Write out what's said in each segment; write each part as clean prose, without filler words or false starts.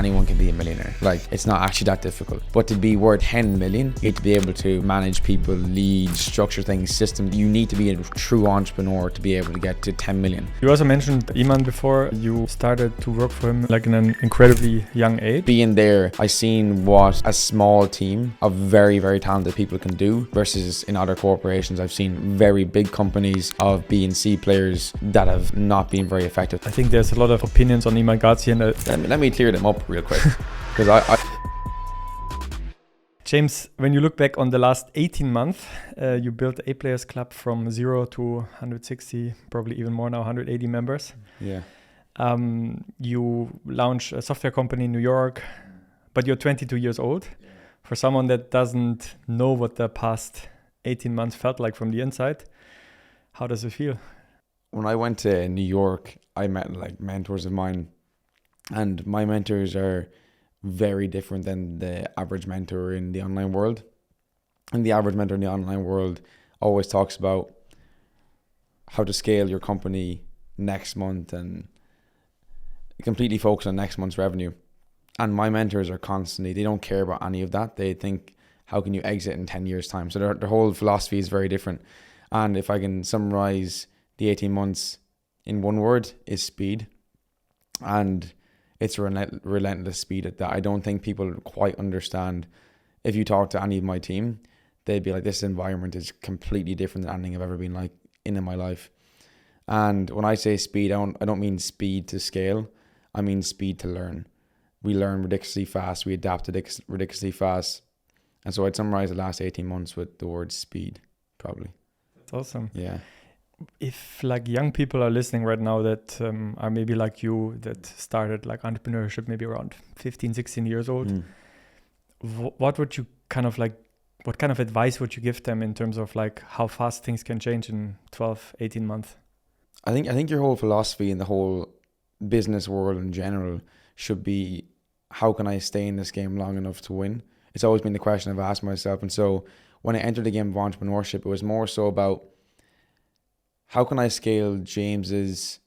anyone can be a millionaire. Like, it's not actually that difficult. But to be worth 10 million, you need to be able to manage people, lead, structure things, systems. You need to be a true entrepreneur to be able to get to 10 million. You also mentioned Iman before. You started to work for him like in an incredibly young age. Being there, I seen what a small team of very, very talented people can do versus in other corporations. I've seen very big companies of B and C players that have not been very effective. I think there's a lot of opinions on Iman Gadzhi, and Let me clear them up real quick. Because James, when you look back on the last 18 months, you built A Players Club from 0 to 160, probably even more now, 180 members. Yeah. You launched a software company in New York, but you're 22 years old. For someone that doesn't know what the past 18 months felt like from the inside, how does it feel? When I went to New York, I met like mentors of mine, and my mentors are very different than the average mentor in the online world. And the average mentor in the online world always talks about how to scale your company next month and completely focus on next month's revenue. And my mentors are constantly, they don't care about any of that. They think, how can you exit in 10 years time? So their whole philosophy is very different. And if I can summarize the 18 months in one word, is speed. And it's relentless speed at that. I don't think people quite understand. If you talk to any of my team, they'd be like, this environment is completely different than anything I've ever been like in my life. And when I say speed, I don't mean speed to scale. I mean speed to learn. We learn ridiculously fast. We adapt ridiculously fast. And so I'd summarize the last 18 months with the word speed, probably. That's awesome. Yeah. If like young people are listening right now that are maybe like you, that started like entrepreneurship maybe around 15, 16 years old, what would you what kind of advice would you give them in terms of like how fast things can change in 12, 18 months? I think your whole philosophy in the whole business world in general should be, how can I stay in this game long enough to win? It's always been the question I've asked myself. And so when I entered the game of entrepreneurship, it was more so about, how can I scale James's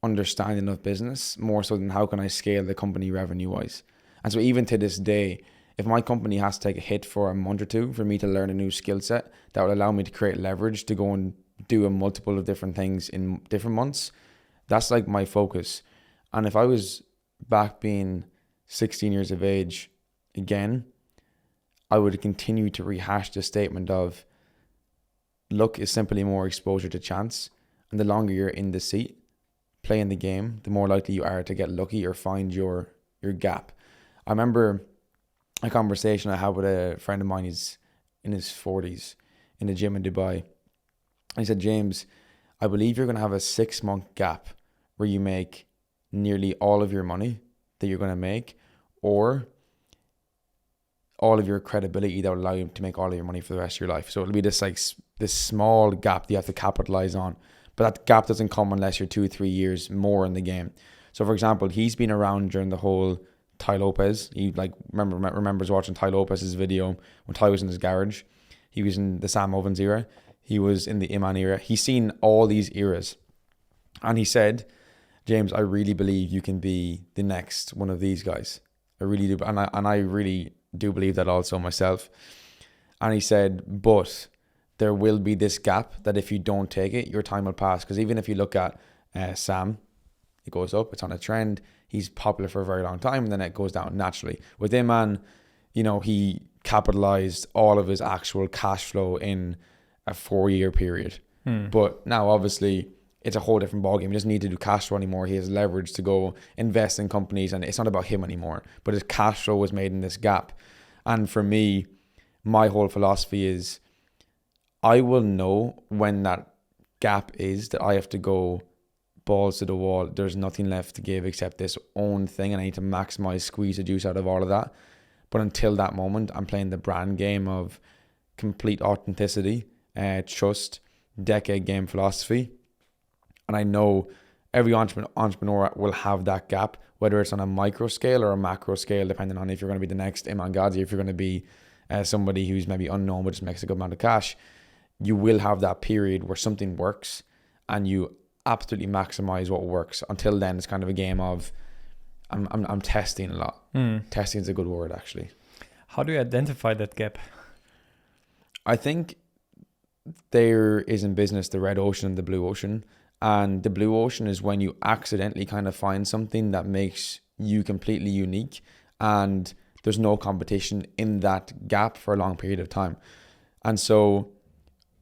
understanding of business more so than how can I scale the company revenue wise? And so even to this day, if my company has to take a hit for a month or two for me to learn a new skill set that will allow me to create leverage to go and do a multiple of different things in different months, that's like my focus. And if I was back being 16 years of age again, I would continue to rehash the statement of, luck is simply more exposure to chance. And the longer you're in the seat, playing the game, the more likely you are to get lucky or find your gap. I remember a conversation I had with a friend of mine. He's in his 40s in the gym in Dubai. He said, James, I believe you're going to have a 6-month gap where you make nearly all of your money that you're going to make, or all of your credibility that will allow you to make all of your money for the rest of your life. So it'll be this small gap that you have to capitalize on. But that gap doesn't come unless you're 2-3 years more in the game. So for example, he's been around during the whole Ty Lopez. He remembers watching Ty Lopez's video when Ty was in his garage. He was in the Sam Ovens era. He was in the Iman era. He's seen all these eras. And he said, James, I really believe you can be the next one of these guys. I really do. And I really do believe that also myself. And he said, but there will be this gap that if you don't take it, your time will pass. Because even if you look at Sam, it goes up, it's on a trend. He's popular for a very long time, and then it goes down naturally. With Iman, he capitalized all of his actual cash flow in a 4-year period. But now obviously it's a whole different ballgame. He doesn't need to do cash flow anymore. He has leverage to go invest in companies, and it's not about him anymore. But his cash flow was made in this gap. And for me, my whole philosophy is, I will know when that gap is that I have to go balls to the wall. There's nothing left to give except this own thing, and I need to maximize, squeeze the juice out of all of that. But until that moment, I'm playing the brand game of complete authenticity, trust, decade game philosophy. And I know every entrepreneur will have that gap, whether it's on a micro scale or a macro scale, depending on if you're going to be the next Iman Gadzhi, if you're going to be somebody who's maybe unknown but just makes a good amount of cash. You will have that period where something works and you absolutely maximize what works. Until then, it's kind of a game of, I'm testing a lot. Testing is a good word, actually. How do you identify that gap? I think there is in business the red ocean and the blue ocean. And the blue ocean is when you accidentally kind of find something that makes you completely unique and there's no competition in that gap for a long period of time. And so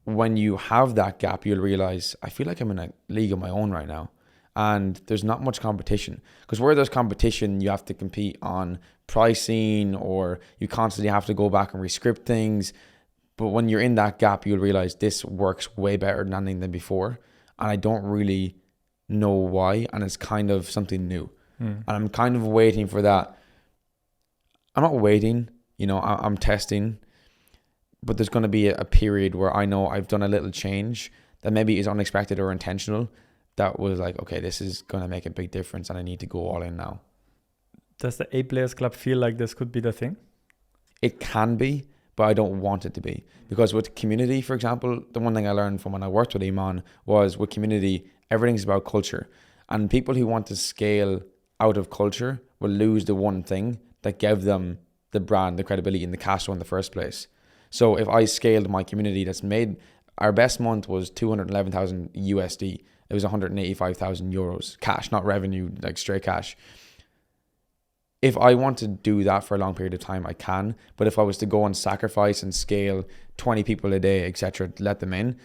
when you have that gap, you'll realize, I feel like I'm in a league of my own right now. And there's not much competition, because where there's competition, you have to compete on pricing, or you constantly have to go back and rescript things. But when you're in that gap, you'll realize this works way better than anything than before. And I don't really know why. And it's kind of something new. And I'm kind of waiting for that. I'm not waiting, I'm testing. But there's going to be a period where I know I've done a little change that maybe is unexpected or intentional. That was like, okay, this is going to make a big difference and I need to go all in now. Does the 8 Players Club feel like this could be the thing? It can be, but I don't want it to be. Because with community, for example, the one thing I learned from when I worked with Iman was with community, everything's about culture. And people who want to scale out of culture will lose the one thing that gave them the brand, the credibility, and the cash flow in the first place. So if I scaled my community that's made, our best month was 211,000 USD. It was 185,000 euros, cash, not revenue, like straight cash. If I want to do that for a long period of time, I can. But if I was to go and sacrifice and scale 20 people a day, etc., let them in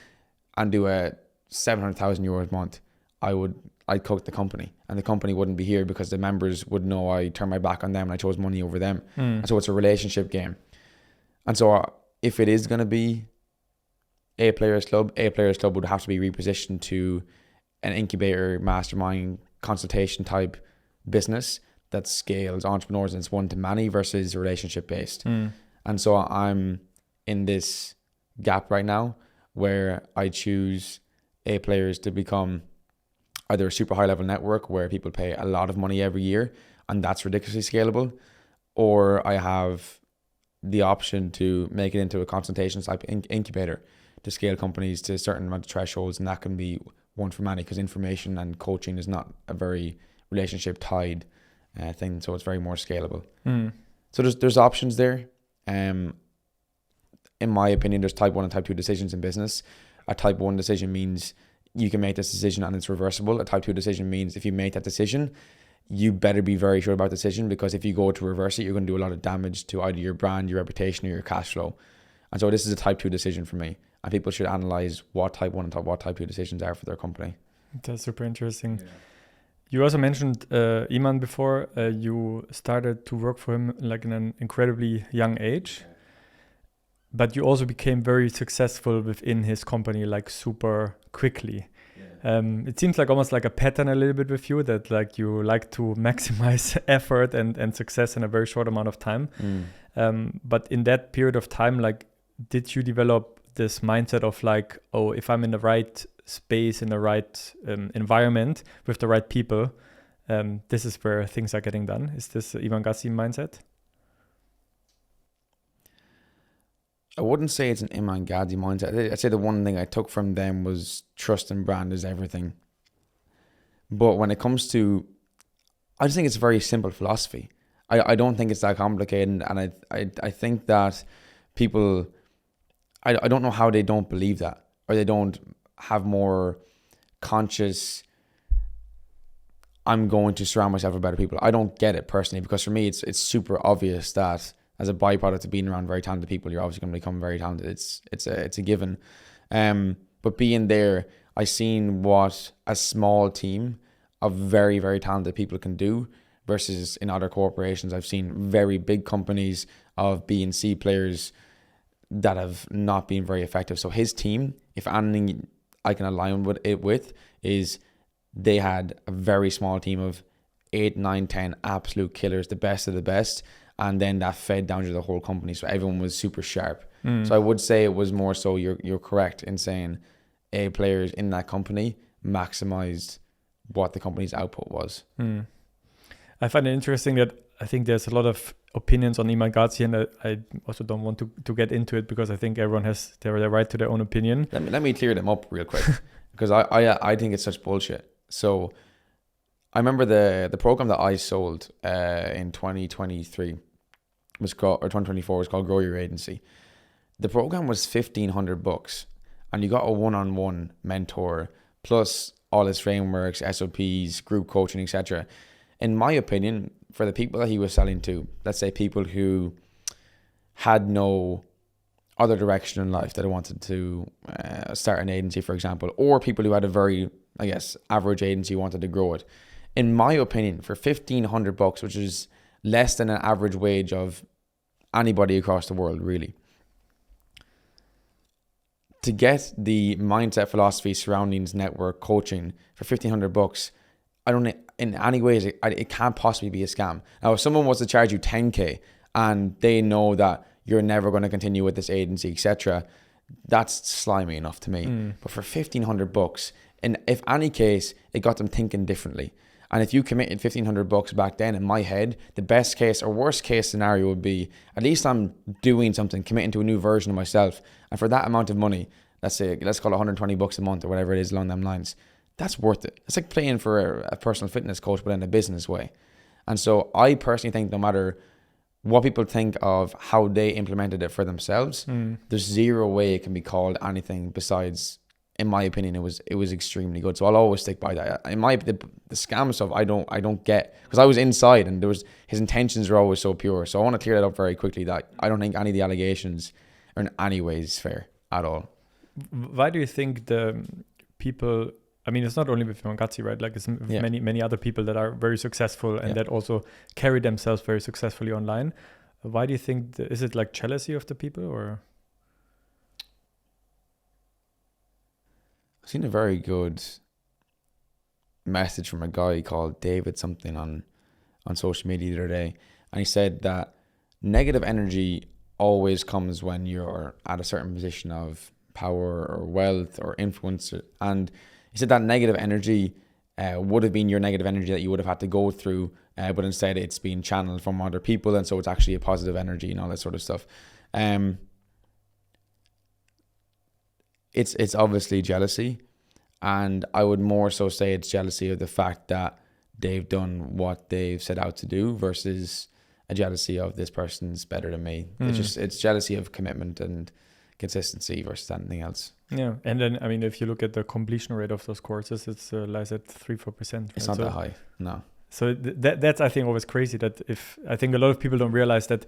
and do a 700,000 euros a month, I'd cook the company, and the company wouldn't be here because the members would know I turned my back on them and I chose money over them. And so it's a relationship game. And so if it is going to be a players club would have to be repositioned to an incubator, mastermind, consultation type business that scales entrepreneurs and it's one to many versus relationship based. And so I'm in this gap right now where I choose A Players to become either a super high level network where people pay a lot of money every year and that's ridiculously scalable, or I have the option to make it into a consultation type incubator to scale companies to a certain amount of thresholds, and that can be one for many because information and coaching is not a very relationship tied thing, so it's very more scalable. So there's options there. In my opinion, there's type 1 and type 2 decisions in business. A type 1 decision means you can make this decision and it's reversible. A type 2 decision means if you make that decision, you better be very sure about the decision, because if you go to reverse it, you're going to do a lot of damage to either your brand, your reputation, or your cash flow. And so this is a type 2 decision for me. And people should analyze what type 1 and what type 2 decisions are for their company. That's super interesting. Yeah. You also mentioned Iman before. You started to work for him like in an incredibly young age. But you also became very successful within his company, like super quickly. It seems like almost like a pattern a little bit with you, that like you like to maximize effort and success in a very short amount of time. But in that period of time, like, did you develop this mindset of like, oh, if I'm in the right space, in the right environment with the right people, this is where things are getting done? Is this Iman Gadzhi mindset? I wouldn't say it's an Iman Gadzhi mindset. I'd say the one thing I took from them was trust and brand is everything. But when it comes to, I just think it's a very simple philosophy. I don't think it's that complicated, and I think that people, I don't know how they don't believe that, or they don't have more conscious, I'm going to surround myself with better people. I don't get it personally, because for me it's super obvious that as a byproduct of being around very talented people, you're obviously going to become very talented. It's a given. But being there, I seen what a small team of very, very talented people can do versus in other corporations. I've seen very big companies of B and C players that have not been very effective. So his team, if anything I can align with it with, is they had a very small team of 8, 9, 10 absolute killers, the best of the best. And then that fed down to the whole company. So everyone was super sharp. So I would say it was more so, you're correct in saying A Players in that company maximized what the company's output was. I find it interesting that I think there's a lot of opinions on Iman Gadzhi, and I also don't want to get into it, because I think everyone has their right to their own opinion. Let me clear them up real quick, because I think it's such bullshit. So I remember the program that I sold in 2023 was called, or 2024 was called Grow Your Agency. The program was $1,500, and you got a one-on-one mentor plus all his frameworks, SOPs, group coaching, etc. In my opinion, for the people that he was selling to, let's say people who had no other direction in life, that they wanted to start an agency, for example, or people who had a very, I guess, average agency, wanted to grow it. In my opinion, for $1,500, which is less than an average wage of anybody across the world, really, to get the mindset, philosophy, surroundings, network, coaching for $1,500, I don't, in any ways, it can't possibly be a scam. Now, if someone was to charge you $10K and they know that you're never going to continue with this agency, etc., that's slimy enough to me. But for $1,500, in if any case, it got them thinking differently. And if you committed $1,500 back then, in my head, the best case or worst case scenario would be, at least I'm doing something, committing to a new version of myself. And for that amount of money, let's call it $120 a month or whatever it is along them lines, that's worth it. It's like paying for a personal fitness coach, but in a business way. And so I personally think no matter what people think of how they implemented it for themselves, there's zero way it can be called anything besides, in my opinion, it was extremely good. So I'll always stick by that. In the scam stuff, I don't get, because I was inside and his intentions are always so pure. So I want to clear that up very quickly, that I don't think any of the allegations are in any ways fair at all. Why do you think the people, I mean, it's not only with Iman Gadzhi, right? Like it's many other people that are very successful and that also carry themselves very successfully online. Why do you think, is it like jealousy of the people, or? I've seen a very good message from a guy called David something on social media the other day. And he said that negative energy always comes when you're at a certain position of power or wealth or influence. And he said that negative energy would have been your negative energy that you would have had to go through, but instead it's being channeled from other people, and so it's actually a positive energy and all that sort of stuff. It's obviously jealousy, and I would more so say it's jealousy of the fact that they've done what they've set out to do versus a jealousy of this person's better than me. It's jealousy of commitment and consistency versus anything else. Yeah, and then I mean, if you look at the completion rate of those courses, it's lies at 3-4%. Right? It's not that high, no. So that's I think always crazy, that I think a lot of people don't realize that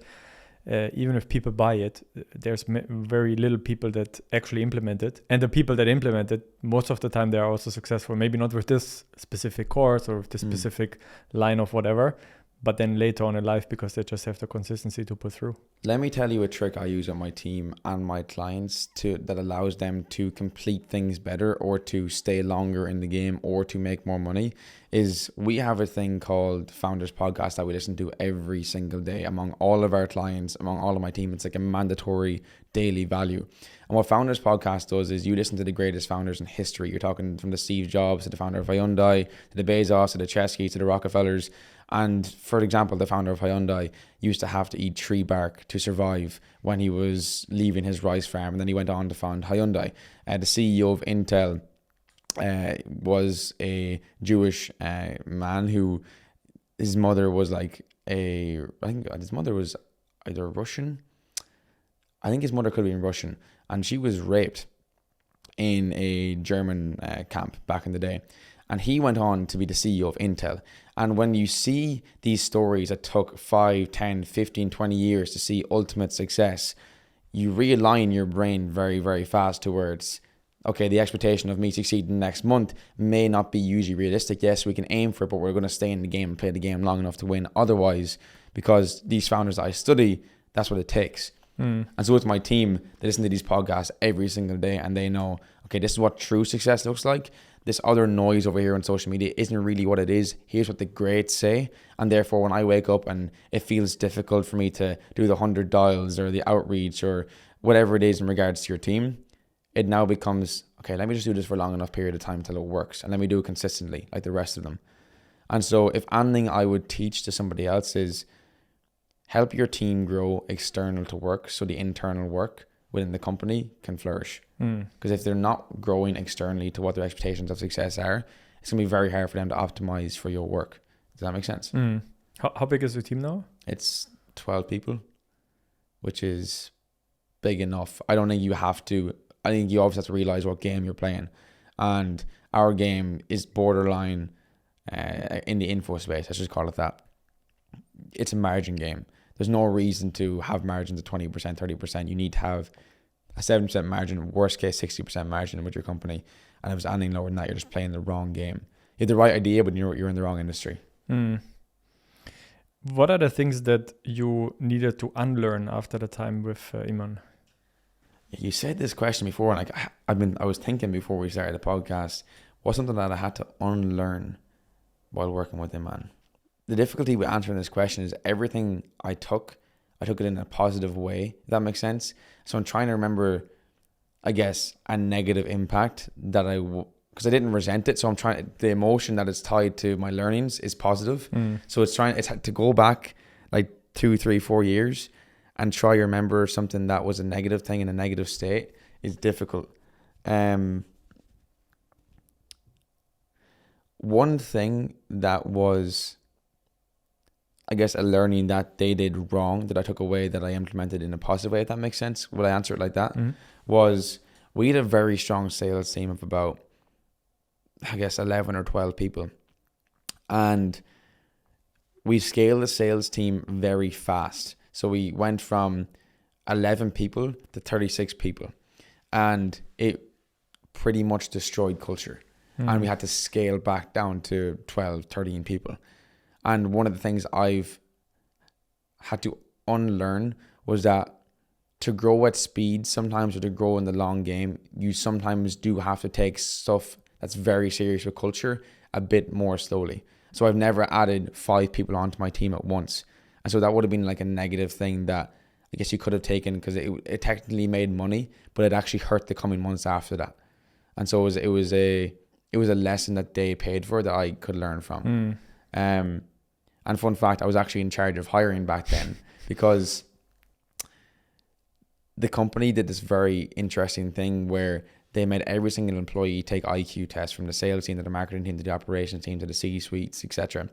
even if people buy it, there's very little people that actually implement it, and the people that implement it, most of the time they are also successful. Maybe not with this specific course or with this specific line of whatever, but then later on in life, because they just have the consistency to put through. Let me tell you a trick I use on my team and my clients that allows them to complete things better, or to stay longer in the game, or to make more money. Is we have a thing called Founders Podcast that we listen to every single day among all of our clients, among all of my team. It's like a mandatory daily value. And what Founders Podcast does is you listen to the greatest founders in history. You're talking from the Steve Jobs to the founder of Hyundai, to the Bezos, to the Chesky, to the Rockefellers. And for example, the founder of Hyundai used to have to eat tree bark to survive when he was leaving his rice farm, and then he went on to found Hyundai. The CEO of Intel was a Jewish man who, his mother was like I think his mother was either Russian. I think his mother could have been Russian, and she was raped in a German camp back in the day. And he went on to be the CEO of Intel. And when you see these stories that took 5, 10, 15, 20 years to see ultimate success, you realign your brain very, very fast towards, okay, the expectation of me succeeding next month may not be usually realistic. Yes, we can aim for it, but we're going to stay in the game and play the game long enough to win. Otherwise, because these founders that I study, that's what it takes. And so with my team, they listen to these podcasts every single day, and they know, okay, this is what true success looks like. This other noise over here on social media isn't really what it is. Here's what the greats say. And therefore, when I wake up and it feels difficult for me to do the 100 dials or the outreach or whatever it is in regards to your team, it now becomes, okay, let me just do this for a long enough period of time until it works. And let me do it consistently like the rest of them. And so if anything I would teach to somebody else is help your team grow external to work, so the internal work within the company can flourish. Because if they're not growing externally to what their expectations of success are, it's going to be very hard for them to optimize for your work. Does that make sense? How big is your team now? It's 12 people, which is big enough. I don't think you have to. I think you always have to realize what game you're playing. And our game is borderline in the info space. Let's just call it that. It's a margin game. There's no reason to have margins of 20%, 30%. You need to have a 7% margin, worst case 60% margin with your company. And if it's anything lower than that, you're just playing the wrong game. You have the right idea, but you're in the wrong industry. What are the things that you needed to unlearn after the time with Iman? You said this question before, and I was thinking before we started the podcast, was something that I had to unlearn while working with Iman. The difficulty with answering this question is everything I took it in a positive way, if that makes sense. So I'm trying to remember, I guess, a negative impact that because I didn't resent it. So I'm trying, the emotion that is tied to my learnings is positive. So it's to go back like 2, 3, 4 years and try to remember something that was a negative thing in a negative state is difficult. One thing that was, I guess, a learning that they did wrong that I took away that I implemented in a positive way, if that makes sense, would I answer it like that? Was we had a very strong sales team of about, I guess, 11 or 12 people. And we scaled the sales team very fast. So we went from 11 people to 36 people. And it pretty much destroyed culture. And we had to scale back down to 12, 13 people. And one of the things I've had to unlearn was that to grow at speed sometimes, or to grow in the long game, you sometimes do have to take stuff that's very serious with culture a bit more slowly. So I've never added 5 people onto my team at once. And so that would have been like a negative thing that I guess you could have taken, because it technically made money, but it actually hurt the coming months after that. And so it was a lesson that they paid for that I could learn from. And fun fact, I was actually in charge of hiring back then, because the company did this very interesting thing where they made every single employee take IQ tests, from the sales team to the marketing team to the operations team to the C-suites, etc.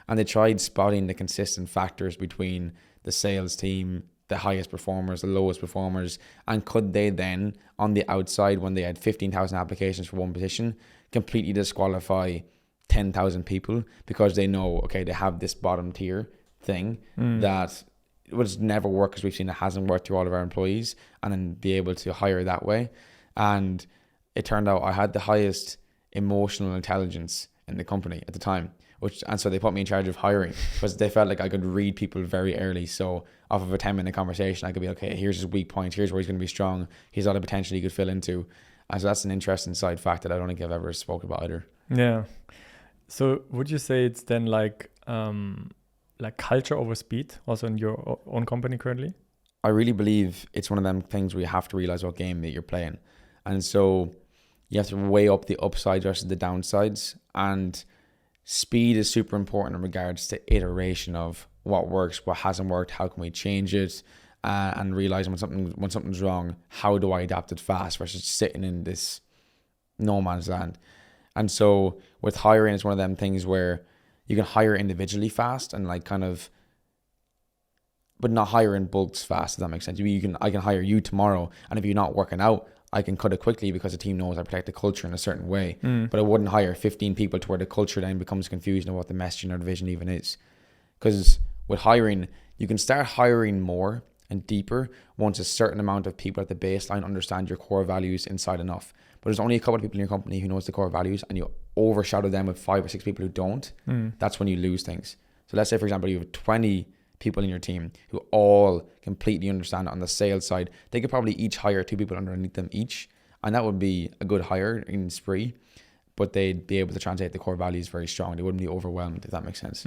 And they tried spotting the consistent factors between the sales team, the highest performers, the lowest performers, and could they then, on the outside, when they had 15,000 applications for one position, completely disqualify 10,000 people because they know, okay, they have this bottom tier thing that would never work, because we've seen it hasn't worked through all of our employees, and then be able to hire that way. And it turned out I had the highest emotional intelligence in the company at the time, and so they put me in charge of hiring, because they felt like I could read people very early. So off of a 10-minute conversation, I could be, okay, here's his weak points, here's where he's going to be strong, here's all the potential he could fill into. And so that's an interesting side fact that I don't think I've ever spoken about either. Yeah. So would you say it's then like culture over speed also in your own company currently? I really believe it's one of them things where you have to realize what game that you're playing. And so you have to weigh up the upsides versus the downsides. And speed is super important in regards to iteration of what works, what hasn't worked, how can we change it, and realizing when something's wrong, how do I adapt it fast versus sitting in this no man's land. And so with hiring, it's one of them things where you can hire individually fast and but not hire in bulks fast, if that makes sense. I can hire you tomorrow, and if you're not working out, I can cut it quickly because the team knows I protect the culture in a certain way. But I wouldn't hire 15 people to where the culture then becomes confusion of what the messaging or the vision even is. Because with hiring, you can start hiring more and deeper once a certain amount of people at the baseline understand your core values inside enough. But there's only a couple of people in your company who knows the core values, and you overshadow them with 5 or 6 people who don't. That's when you lose things. So let's say, for example, you have 20 people in your team who all completely understand it on the sales side. They could probably each hire 2 people underneath them each, and that would be a good hire in spree. But they'd be able to translate the core values very strong. They wouldn't be overwhelmed, if that makes sense.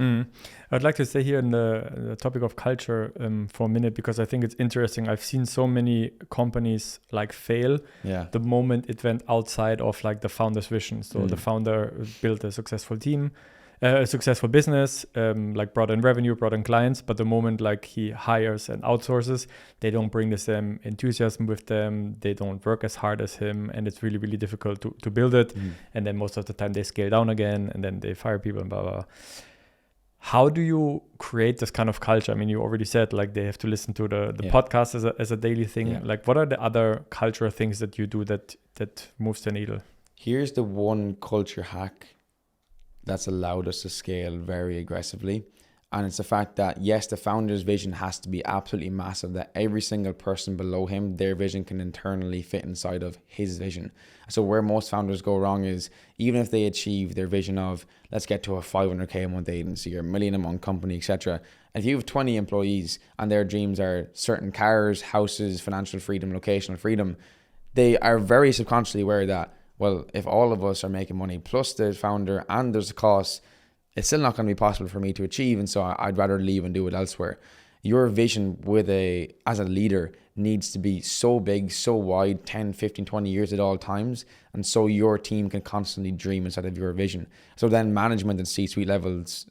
I'd like to stay here in the topic of culture for a minute, because I think it's interesting. I've seen so many companies fail the moment it went outside of the founder's vision. So the founder built a successful team, a successful business, like brought in revenue, brought in clients, but the moment like he hires and outsources, they don't bring the same enthusiasm with them, they don't work as hard as him, and it's really, really difficult to build it. And then most of the time they scale down again, and then they fire people and blah, blah, blah. How do you create this kind of culture? I mean, you already said like they have to listen to the podcast as a daily thing. Yeah. Like, what are the other cultural things that you do that moves the needle? Here's the one culture hack that's allowed us to scale very aggressively. And it's the fact that, yes, the founder's vision has to be absolutely massive, that every single person below him, their vision can internally fit inside of his vision. So where most founders go wrong is, even if they achieve their vision of, let's get to a 500K a month agency or $1 million a month company, etc. If you have 20 employees and their dreams are certain cars, houses, financial freedom, locational freedom, they are very subconsciously aware that, well, if all of us are making money plus the founder and there's a cost, it's still not going to be possible for me to achieve. And so I'd rather leave and do it elsewhere. Your vision as a leader needs to be so big, so wide, 10, 15, 20 years at all times. And so your team can constantly dream inside of your vision. So then management and C-suite levels,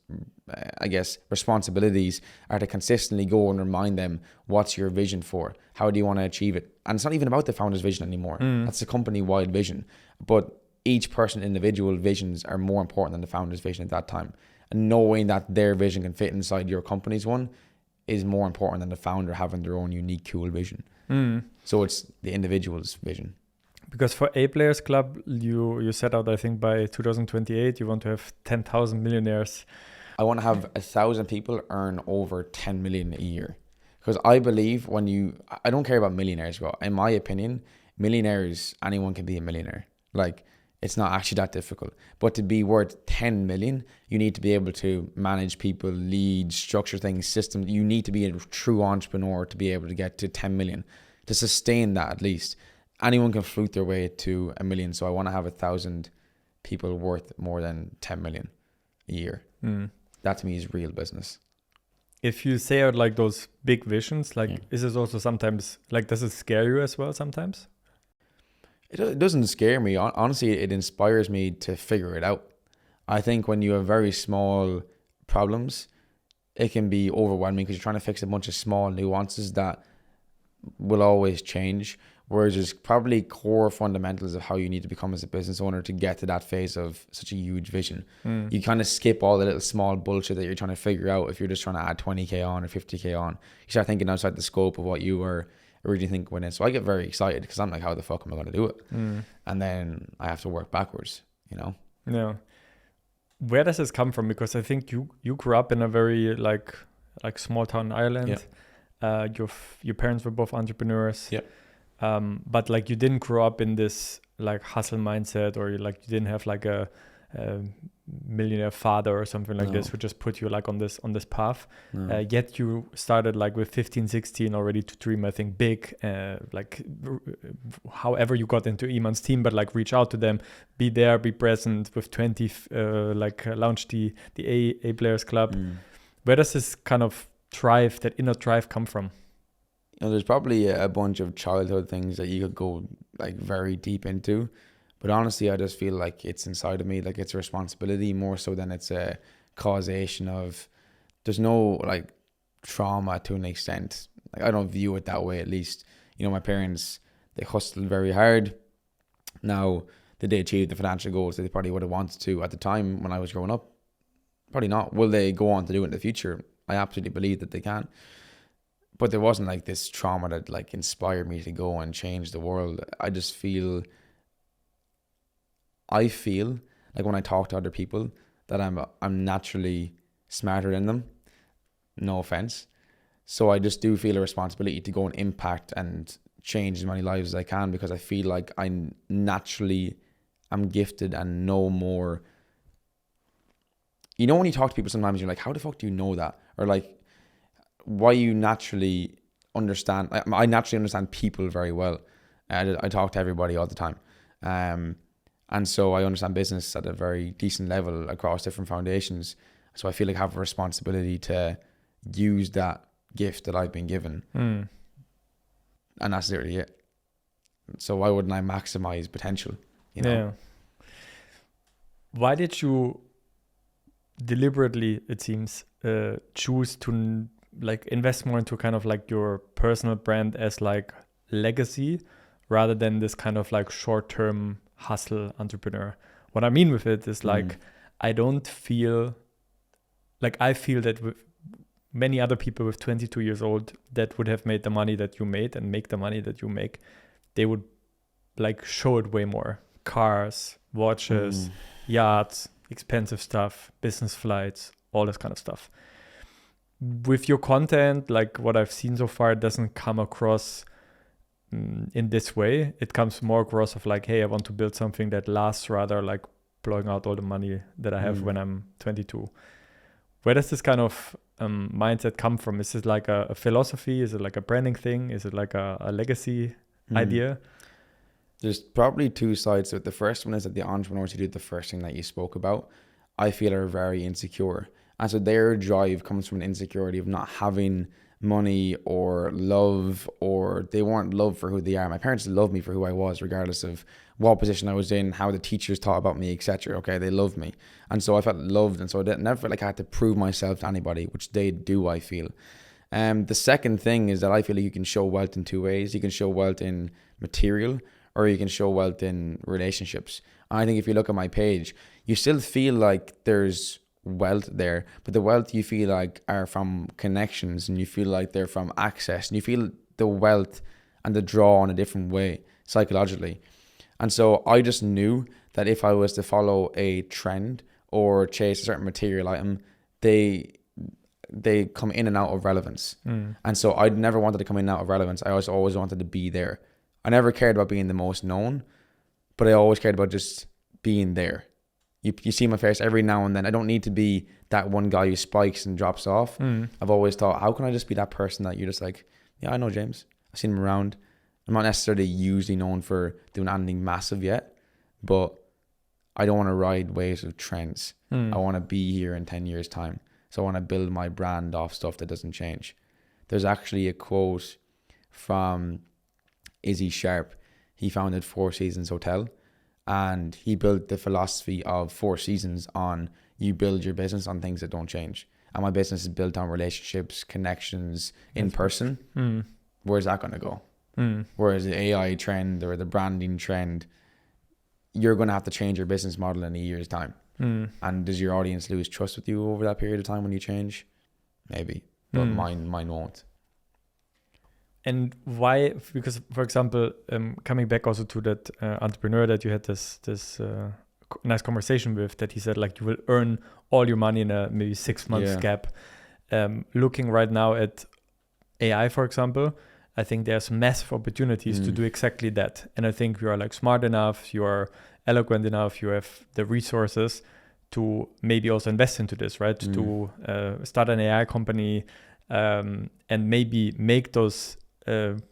responsibilities are to consistently go and remind them, what's your vision for? How do you want to achieve it? And it's not even about the founder's vision anymore. That's a company-wide vision. But each person individual visions are more important than the founder's vision at that time. And knowing that their vision can fit inside your company's one is more important than the founder having their own unique, cool vision. So it's the individual's vision. Because for A Players Club, you set out, I think by 2028, you want to have 10,000 millionaires. I want to have 1,000 people earn over 10 million a year. Because I believe I don't care about millionaires, but in my opinion, millionaires, anyone can be a millionaire. Like, it's not actually that difficult. But to be worth 10 million, you need to be able to manage people, lead, structure things, systems. You need to be a true entrepreneur to be able to get to 10 million, to sustain that at least. Anyone can flute their way to a million. So I want to have 1,000 people worth more than 10 million a year. That to me is real business. If you say out like those big visions, like is this also sometimes, like does it scare you as well sometimes? It doesn't scare me. Honestly, it inspires me to figure it out. I think when you have very small problems, it can be overwhelming because you're trying to fix a bunch of small nuances that will always change. Whereas there's probably core fundamentals of how you need to become as a business owner to get to that phase of such a huge vision. You kind of skip all the little small bullshit that you're trying to figure out if you're just trying to add 20K on or 50K on. You start thinking outside the scope of what you were originally thinking went in. So I get very excited because I'm like, how the fuck am I going to do it? And then I have to work backwards, Yeah. Where does this come from? Because I think you grew up in a very like small town in Ireland. Your parents were both entrepreneurs. But like you didn't grow up in this like hustle mindset, or you didn't have like a millionaire father or something like this who just put you like on this path. Yet you started like with 15, 16 already to dream, I think, big, like however you got into Iman's team, but like reach out to them, be there, be present with 20, launch the A Players Club. Where does this kind of drive, that inner drive come from? There's probably a bunch of childhood things that you could go like very deep into. But honestly, I just feel like it's inside of me, like it's a responsibility more so than it's a causation of, there's no like trauma to an extent. Like I don't view it that way, at least. My parents, they hustled very hard. Now, did they achieve the financial goals that they probably would have wanted to at the time when I was growing up? Probably not. Will they go on to do it in the future? I absolutely believe that they can. But there wasn't like this trauma that like inspired me to go and change the world. I feel like when I talk to other people that I'm naturally smarter than them. No offense. So I just do feel a responsibility to go and impact and change as many lives as I can, because I feel like I'm gifted and know more. When you talk to people sometimes you're like, how the fuck do you know that? Or like, why you naturally understand. I naturally understand people very well. I talk to everybody all the time. And so I understand business at a very decent level across different foundations. So I feel like I have a responsibility to use that gift that I've been given. And that's literally it. So why wouldn't I maximize potential? Yeah. Why did you deliberately, it seems, choose to like invest more into kind of like your personal brand as like legacy rather than this kind of like short-term hustle entrepreneur. What I mean with it is like, I feel that with many other people with 22 years old that would have made the money that you made and make the money that you make, they would like show it way more. Cars, watches, yachts, expensive stuff, business flights, all this kind of stuff. With your content, like what I've seen so far, it doesn't come across in this way. It comes more across of like, hey, I want to build something that lasts rather like blowing out all the money that I have when I'm 22. Where does this kind of mindset come from? Is it like a philosophy? Is it like a branding thing? Is it like a legacy idea? There's probably two sides to it. The first one is that the entrepreneurs who do the first thing that you spoke about, I feel are very insecure. And so their drive comes from an insecurity of not having money or love, or they weren't loved for who they are. My parents loved me for who I was, regardless of what position I was in, how the teachers thought about me, etc. Okay, they loved me. And so I felt loved. And so I never felt like I had to prove myself to anybody, which they do, I feel. The second thing is that I feel like you can show wealth in two ways. You can show wealth in material, or you can show wealth in relationships. And I think if you look at my page, you still feel like there's wealth there, but the wealth you feel like are from connections, and you feel like they're from access, and you feel the wealth and the draw in a different way psychologically. And so I just knew that if I was to follow a trend or chase a certain material item, they come in and out of relevance. And so I never wanted to come in and out of relevance. I always wanted to be there. I never cared about being the most known, but I always cared about just being there. You see my face every now and then. I don't need to be that one guy who spikes and drops off. I've always thought, how can I just be that person that you're just like, yeah, I know James. I've seen him around. I'm not necessarily usually known for doing anything massive yet, but I don't want to ride waves of trends. I want to be here in 10 years' time. So I want to build my brand off stuff that doesn't change. There's actually a quote from Izzy Sharp. He founded Four Seasons Hotel, and he built the philosophy of Four Seasons on you build your business on things that don't change. And my business is built on relationships, connections, in person. Where's that going to go? Whereas the AI trend or the branding trend, you're going to have to change your business model in a year's time. And does your audience lose trust with you over that period of time when you change? Maybe, but mine won't. And why? Because, for example, coming back also to that entrepreneur that you had this nice conversation with, that he said like you will earn all your money in a maybe 6 months gap. Looking right now at AI, for example, I think there's massive opportunities to do exactly that. And I think you are like smart enough, you are eloquent enough, you have the resources to maybe also invest into this, right? To start an AI company and maybe make those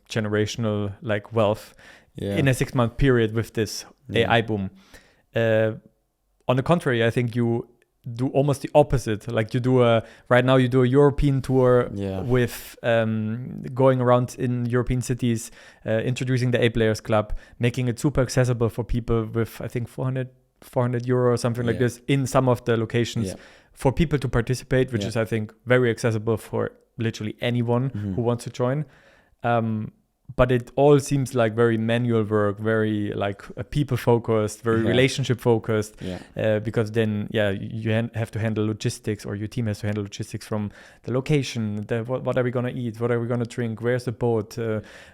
generational like wealth in a 6 month period with this AI boom. On the contrary, I think you do almost the opposite. Like you do right now you do a European tour with going around in European cities, introducing the A Players Club, making it super accessible for people with I think 400 euro or something like this in some of the locations for people to participate, which is I think very accessible for literally anyone who wants to join. But it all seems like very manual work, very like people focused, very relationship focused, because then you have to handle logistics, or your team has to handle logistics from the location, what are we going to eat, what are we going to drink, where's the boat,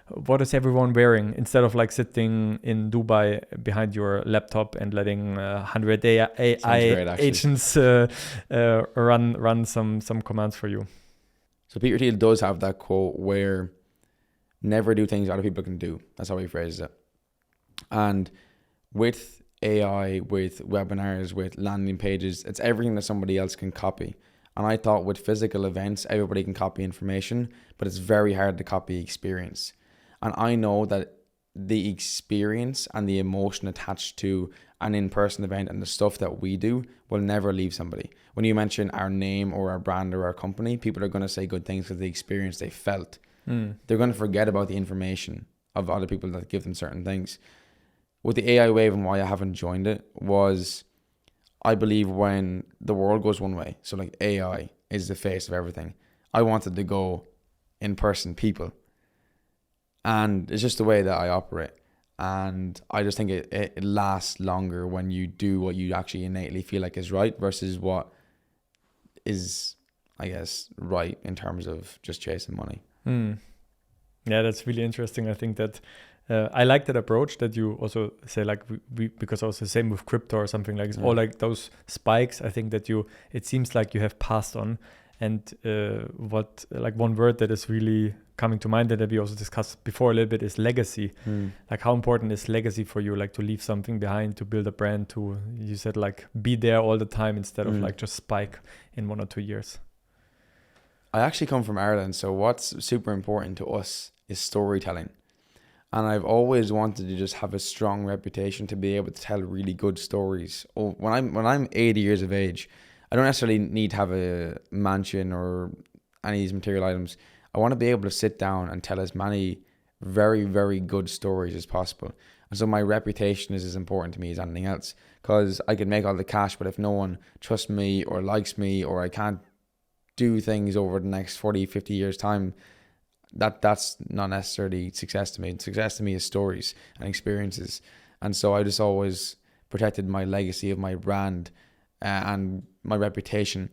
what is everyone wearing, instead of like sitting in Dubai behind your laptop and letting 100 AI agents run some commands for you. So Peter Thiel does have that quote where never do things other people can do. That's how he phrases it. And with AI, with webinars, with landing pages, it's everything that somebody else can copy. And I thought with physical events, everybody can copy information, but it's very hard to copy experience. And I know that the experience and the emotion attached to an in-person event and the stuff that we do will never leave somebody. When you mention our name or our brand or our company, people are going to say good things because the experience they felt. They're going to forget about the information of other people that give them certain things. With the AI wave, and why I haven't joined it was I believe when the world goes one way, so like AI is the face of everything, I wanted to go in person people. And it's just the way that I operate. And I just think it lasts longer when you do what you actually innately feel like is right versus what is, I guess, right in terms of just chasing money. Yeah, that's really interesting. I think that I like that approach that you also say, like, we because also same with crypto or something like this, or like those spikes. I think that it seems like you have passed on. And what, like, one word that is really coming to mind that we also discussed before a little bit is legacy. Like, how important is legacy for you, like to leave something behind, to build a brand, to, you said, like, be there all the time instead of like just spike in 1 or 2 years. I actually come from Ireland, so what's super important to us is storytelling. And I've always wanted to just have a strong reputation to be able to tell really good stories. When I'm 80 years of age, I don't necessarily need to have a mansion or any of these material items. I want to be able to sit down and tell as many very, very good stories as possible. And so my reputation is as important to me as anything else, because I can make all the cash, but if no one trusts me or likes me, or I can't do things over the next 40, 50 years time, that's not necessarily success to me. Success to me is stories and experiences. And so I just always protected my legacy of my brand and my reputation.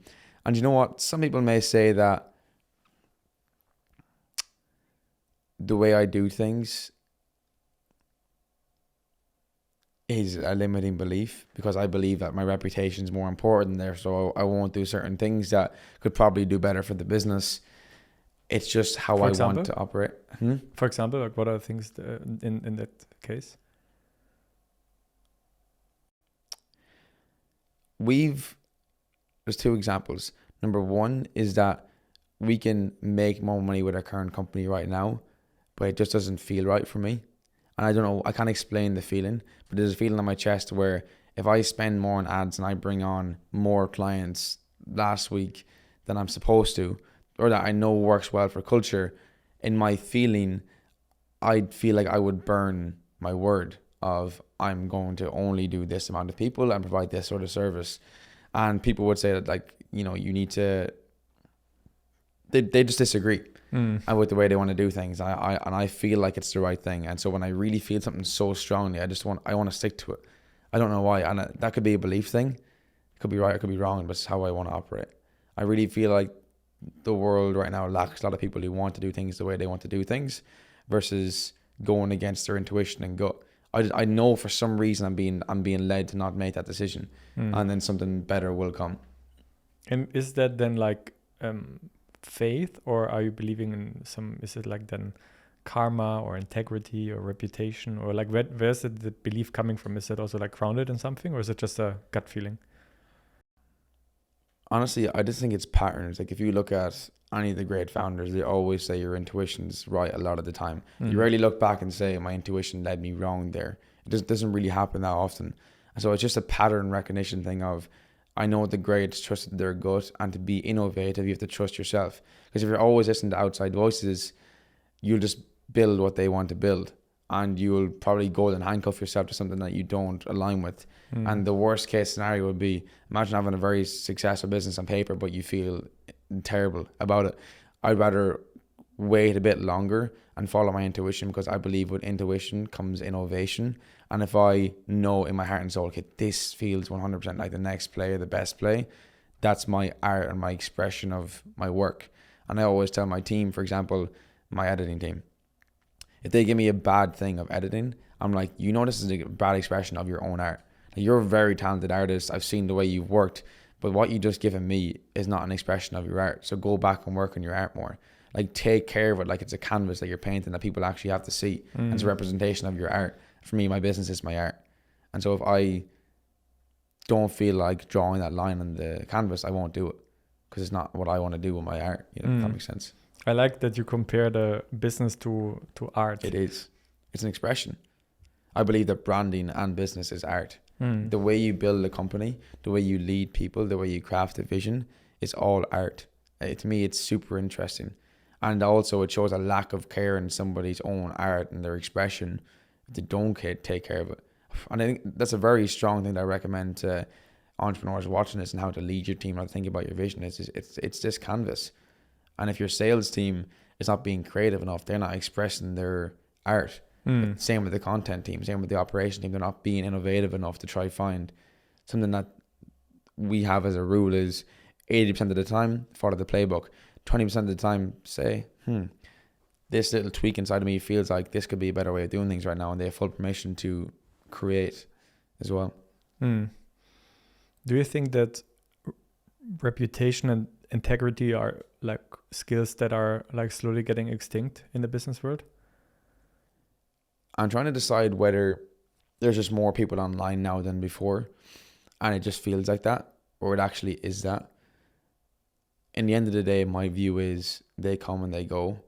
And you know what? Some people may say that the way I do things is a limiting belief, because I believe that my reputation is more important there. So I won't do certain things that could probably do better for the business. It's just how I want to operate. For example, like, what are things in that case? There's 2 examples. Number 1 is that we can make more money with our current company right now, but it just doesn't feel right for me. And I don't know, I can't explain the feeling, but there's a feeling on my chest where if I spend more on ads and I bring on more clients last week than I'm supposed to, or that I know works well for culture, in my feeling, I'd feel like I would burn my word of I'm going to only do this amount of people and provide this sort of service. And people would say that, like, you know, you need to, they just disagree and with the way they want to do things. I feel like it's the right thing. And so when I really feel something so strongly, I want to stick to it. I don't know why. And that could be a belief thing. It could be right, it could be wrong, but it's how I want to operate. I really feel like the world right now lacks a lot of people who want to do things the way they want to do things versus going against their intuition and gut. I know for some reason I'm being led to not make that decision, and then something better will come. And is that then like faith, or are you believing in some, is it like then karma or integrity or reputation, or like where's the belief coming from? Is it also like grounded in something, or is it just a gut feeling? Honestly, I just think it's patterns. Like, if you look at any of the great founders, they always say your intuition's right a lot of the time. You rarely look back and say my intuition led me wrong there. It just doesn't really happen that often. And so it's just a pattern recognition thing of, I know the greats trusted their gut, and to be innovative, you have to trust yourself. Because if you're always listening to outside voices, you'll just build what they want to build, and you'll probably go and handcuff yourself to something that you don't align with. And the worst case scenario would be, imagine having a very successful business on paper, but you feel terrible about it. I'd rather wait a bit longer and follow my intuition, because I believe with intuition comes innovation. And if I know in my heart and soul, okay, this feels 100% like the next play, the best play, that's my art and my expression of my work. And I always tell my team, for example, my editing team, if they give me a bad thing of editing, I'm like, you know, this is a bad expression of your own art. Like, you're a very talented artist. I've seen the way you've worked, but what you just given me is not an expression of your art. So go back and work on your art more. Like, take care of it like it's a canvas that you're painting that people actually have to see. And it's a representation of your art. For me, my business is my art. And so if I don't feel like drawing that line on the canvas, I won't do it, because it's not what I want to do with my art. You know, if that makes sense. I like that you compare the business to art. It is. It's an expression. I believe that branding and business is art. The way you build a company, the way you lead people, the way you craft a vision, is all art. To me, it's super interesting. And also it shows a lack of care in somebody's own art and their expression. They don't take care of it. And I think that's a very strong thing that I recommend to entrepreneurs watching this and how to lead your team, how to think about your vision, it's this canvas. And if your sales team is not being creative enough, they're not expressing their art. Same with the content team, same with the operation team. They're not being innovative enough to try find something that we have as a rule is 80% of the time, follow the playbook. 20% of the time, say, this little tweak inside of me feels like this could be a better way of doing things right now. And they have full permission to create as well. Do you think that reputation and integrity are like skills that are like slowly getting extinct in the business world? I'm trying to decide whether there's just more people online now than before, and it just feels like that, or it actually is that. In the end of the day, my view is they come and they go,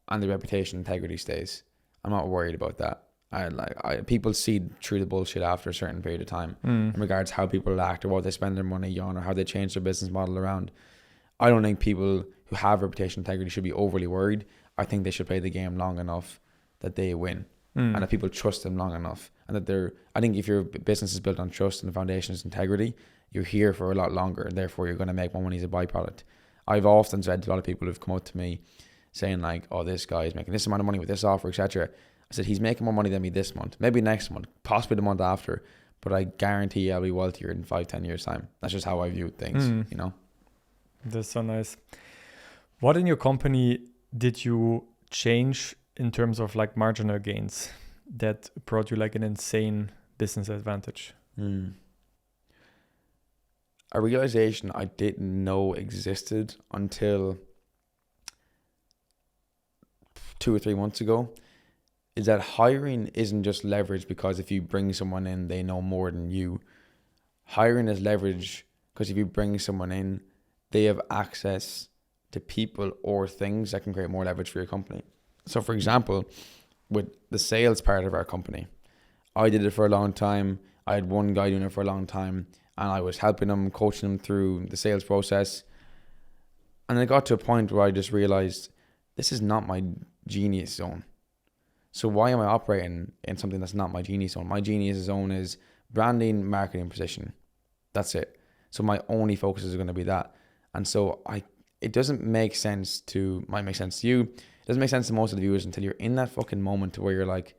and the reputation integrity stays. I'm not worried about that. People see through the bullshit after a certain period of time in regards to how people act or what they spend their money on or how they change their business model around. I don't think people who have reputation integrity should be overly worried. I think they should play the game long enough that they win and that people trust them long enough. And that I think if your business is built on trust and the foundation is integrity, you're here for a lot longer, and therefore you're going to make more money as a byproduct. I've often said to a lot of people who've come up to me saying like, oh, this guy is making this amount of money with this offer, etc. I said, he's making more money than me this month, maybe next month, possibly the month after, but I guarantee I'll be wealthier in 5-10 years time. That's just how I view things, you know? That's so nice. What in your company did you change in terms of like marginal gains that brought you like an insane business advantage? A realization I didn't know existed until 2 or 3 months ago is that hiring isn't just leverage because if you bring someone in, they know more than you. Hiring is leverage because if you bring someone in, they have access to people or things that can create more leverage for your company. So for example, with the sales part of our company, I did it for a long time. I had one guy doing it for a long time and I was helping him, coaching him through the sales process. And I got to a point where I just realized this is not my genius zone. So why am I operating in something that's not my genius zone? My genius zone is branding, marketing, position. That's it. So my only focus is going to be that. And so it doesn't make sense might make sense to you. It doesn't make sense to most of the viewers until you're in that fucking moment where you're like,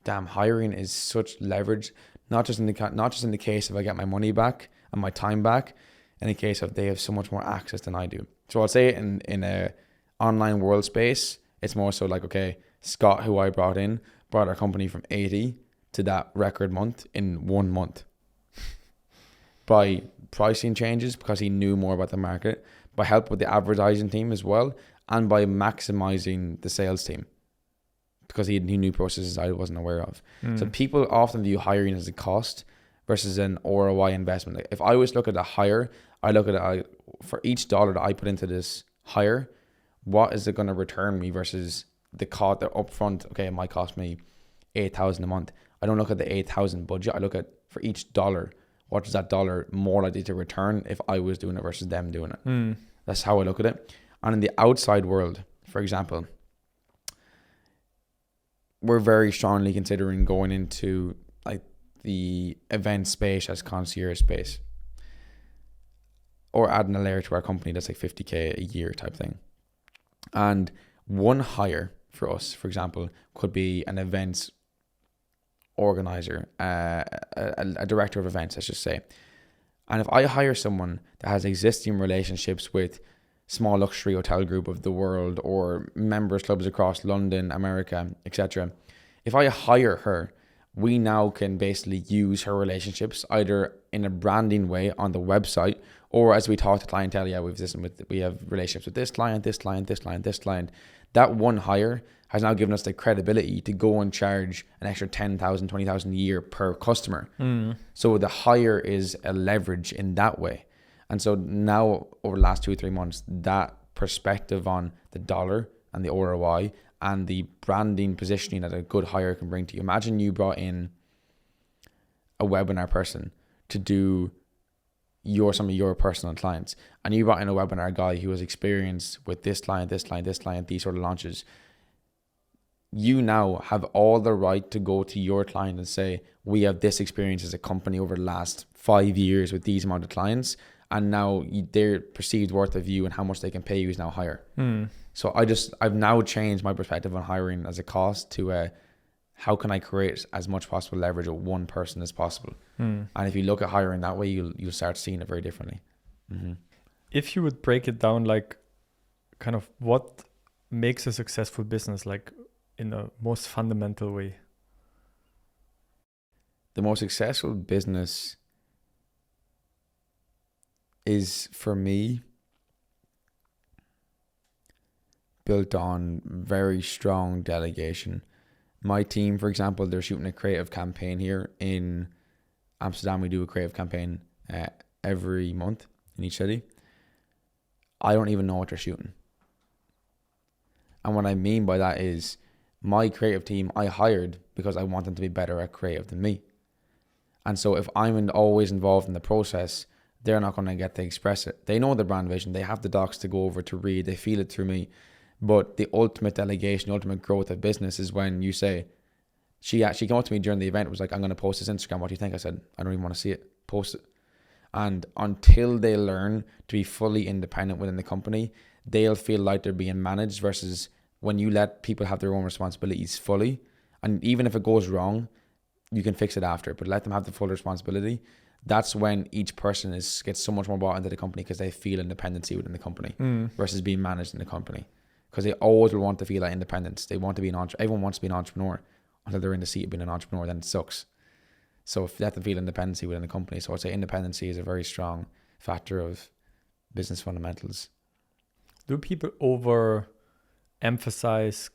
damn, hiring is such leverage. Not just in the case of I get my money back and my time back, in the case of they have so much more access than I do. So I'll say in a online world space, it's more so like, okay, Scott, who I brought our company from 80 to that record month in 1 month. By pricing changes, because he knew more about the market, by help with the advertising team as well, and by maximizing the sales team, because he knew processes I wasn't aware of. So people often view hiring as a cost versus an ROI investment. Like if I was look at a hire, I look at it for each dollar that I put into this hire, what is it going to return me versus the cost, the upfront. Okay, it might cost me $8,000 a month. I don't look at the 8,000 budget. I look at for each dollar, what is that dollar more likely to return if I was doing it versus them doing it. That's how I look at it. And in the outside world, for example, we're very strongly considering going into like the event space as concierge space, or adding a layer to our company that's like 50K a year type thing. And one hire for us, for example, could be an events organizer, a director of events, let's just say. And if I hire someone that has existing relationships with small luxury hotel group of the world or members clubs across London, America, etc., if I hire her, we now can basically use her relationships either in a branding way on the website, or as we talk to clientele, we have relationships with this client, this client, this client, this client. That one hire has now given us the credibility to go and charge an extra 10,000, 20,000 a year per customer. So the hire is a leverage in that way. And so now over the last 2 or 3 months, that perspective on the dollar and the ROI and the branding positioning that a good hire can bring to you. Imagine you brought in a webinar person to do some of your personal clients, and you brought in a webinar guy who has experience with this client, these sort of launches. you now have all the right to go to your client and say, we have this experience as a company over the last 5 years with these amount of clients, and now their perceived worth of you and how much they can pay you is now higher. So I've now changed my perspective on hiring as a cost to how can I create as much possible leverage with one person as possible. And if you look at hiring that way, you'll start seeing it very differently. If you would break it down, like kind of what makes a successful business, like in the most fundamental way? The most successful business is, for me, built on very strong delegation. My team, for example, they're shooting a creative campaign here in Amsterdam. We do a creative campaign every month in each city. I don't even know what they're shooting. And what I mean by that is my creative team I hired because I want them to be better at creative than me. And so if I'm always involved in the process, they're not going to get to express it. They know the brand vision. They have the docs to go over to read. They feel it through me. But the ultimate delegation, the ultimate growth of business is when you say, she came up to me during the event, was like, I'm going to post this Instagram. What do you think? I said, I don't even want to see it. Post it. And until they learn to be fully independent within the company, they'll feel like they're being managed, versus when you let people have their own responsibilities fully. And even if it goes wrong, you can fix it after, but let them have the full responsibility. That's when each person gets so much more bought into the company, because they feel independency within the company versus being managed in the company. Because they always will want to feel that independence. They want to be everyone wants to be an entrepreneur until they're in the seat of being an entrepreneur, then it sucks. So if they have to feel independency within the company. So I'd say independency is a very strong factor of business fundamentals. Do people over emphasize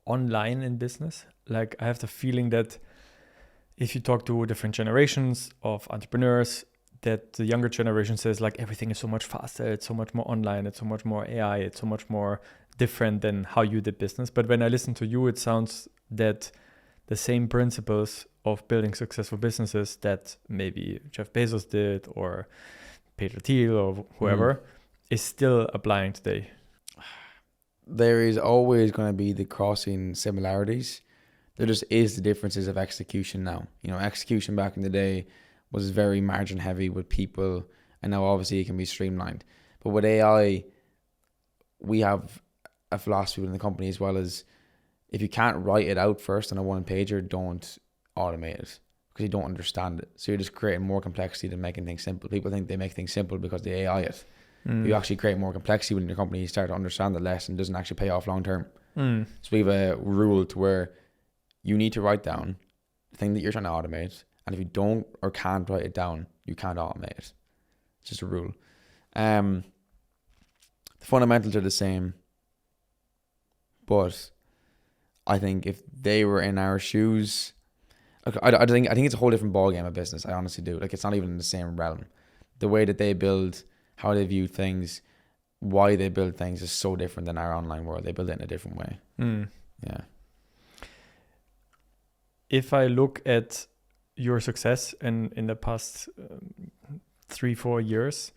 online in business? Like, I have the feeling that if you talk to different generations of entrepreneurs, that the younger generation says like everything is so much faster, it's so much more online, it's so much more AI, it's so much more different than how you did business. But when I listen to you, it sounds that the same principles of building successful businesses that maybe Jeff Bezos did or Peter Thiel or whoever is still applying today. There is always going to be the crossing similarities. There just is the differences of execution now. You know, execution back in the day was very margin heavy with people, and now obviously it can be streamlined. But with AI, we have a philosophy within the company as well, as if you can't write it out first on a one pager, don't automate it, because you don't understand it. So you're just creating more complexity than making things simple. People think they make things simple because they AI it. You actually create more complexity within your company. You start to understand the lesson, it doesn't actually pay off long term. So we have a rule to where you need to write down the thing that you're trying to automate, and if you don't or can't write it down, you can't automate it. It's just a rule. The fundamentals are the same, but I think if they were in our shoes, I think it's a whole different ballgame of business. I honestly do. Like, it's not even in the same realm. The way that they build, how they view things, why they build things is so different than our online world. They build it in a different way. Yeah. If I look at your success in the past 3-4 years,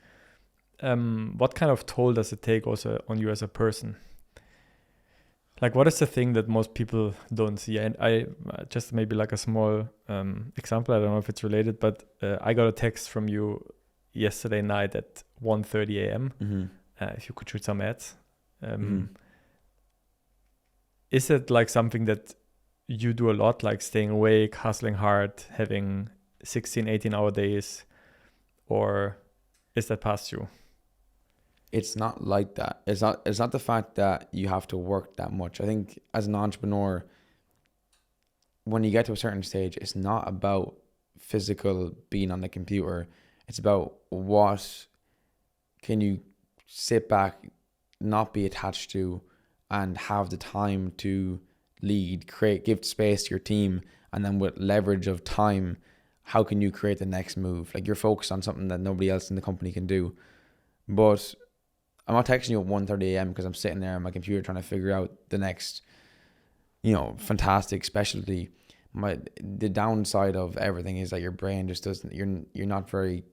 what kind of toll does it take also on you as a person? Like, what is the thing that most people don't see? And I just maybe like a small example, I don't know if it's related, but I got a text from you yesterday night at 1:30 a.m. If you could shoot some ads. Is it like something that you do a lot, like staying awake, hustling hard, having 16-18 hour days, or is that past you? It's not like that. It's not the fact that you have to work that much. I think as an entrepreneur, when you get to a certain stage, it's not about physical being on the computer. It's about what can you sit back, not be attached to, and have the time to lead, create, give space to your team, and then with leverage of time, how can you create the next move? Like, you're focused on something that nobody else in the company can do. But I'm not texting you at 1:30 a.m. because I'm sitting there on my computer trying to figure out the next, fantastic specialty. The downside of everything is that your brain just doesn't, you're not very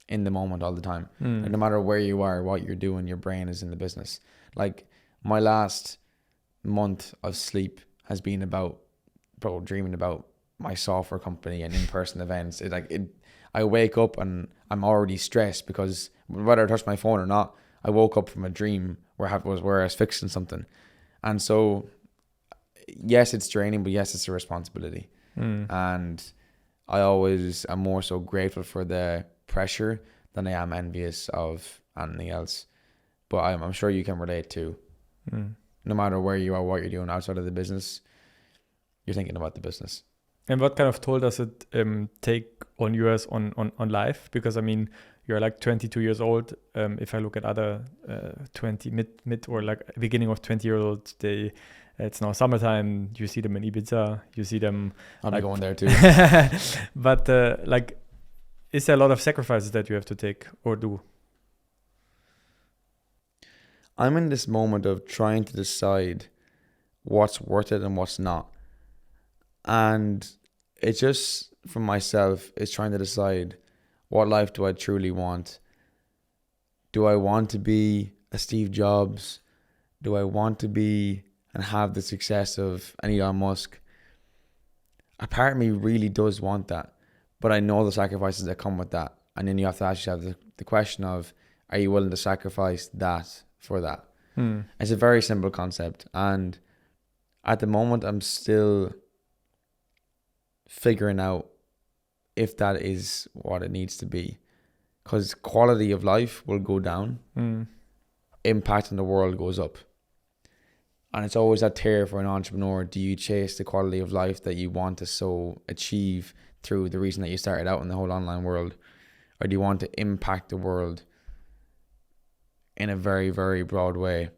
in the moment all the time. Like, no matter where you are, what you're doing, your brain is in the business. Like, my last month of sleep has been about, bro, dreaming about my software company and in-person events. I wake up and I'm already stressed because whether I touch my phone or not, I woke up from a dream where I was fixing something. And so, yes, it's draining, but yes, it's a responsibility. And I always am more so grateful for the pressure than I am envious of anything else. But I'm sure you can relate to, no matter where you are, what you're doing outside of the business, you're thinking about the business. And what kind of toll does it take on yours on life? Because I mean, you're like 22 years old. If I look at other 20 mid or like beginning of 20-year-olds, it's now summertime. You see them in Ibiza. You see them. I'll be going there too. But like, is there a lot of sacrifices that you have to take or do? I'm in this moment of trying to decide what's worth it and what's not. And it's just, for myself, it's trying to decide, what life do I truly want? Do I want to be a Steve Jobs? Do I want to be and have the success of an Elon Musk? A part of me really does want that. But I know the sacrifices that come with that. And then you have to ask yourself the question of, are you willing to sacrifice that for that? It's a very simple concept. And at the moment, I'm still figuring out if that is what it needs to be, because quality of life will go down, impact in the world goes up, and it's always that tier for an entrepreneur. Do you chase the quality of life that you want to so achieve through the reason that you started out in the whole online world, or do you want to impact the world in a very, very broad way?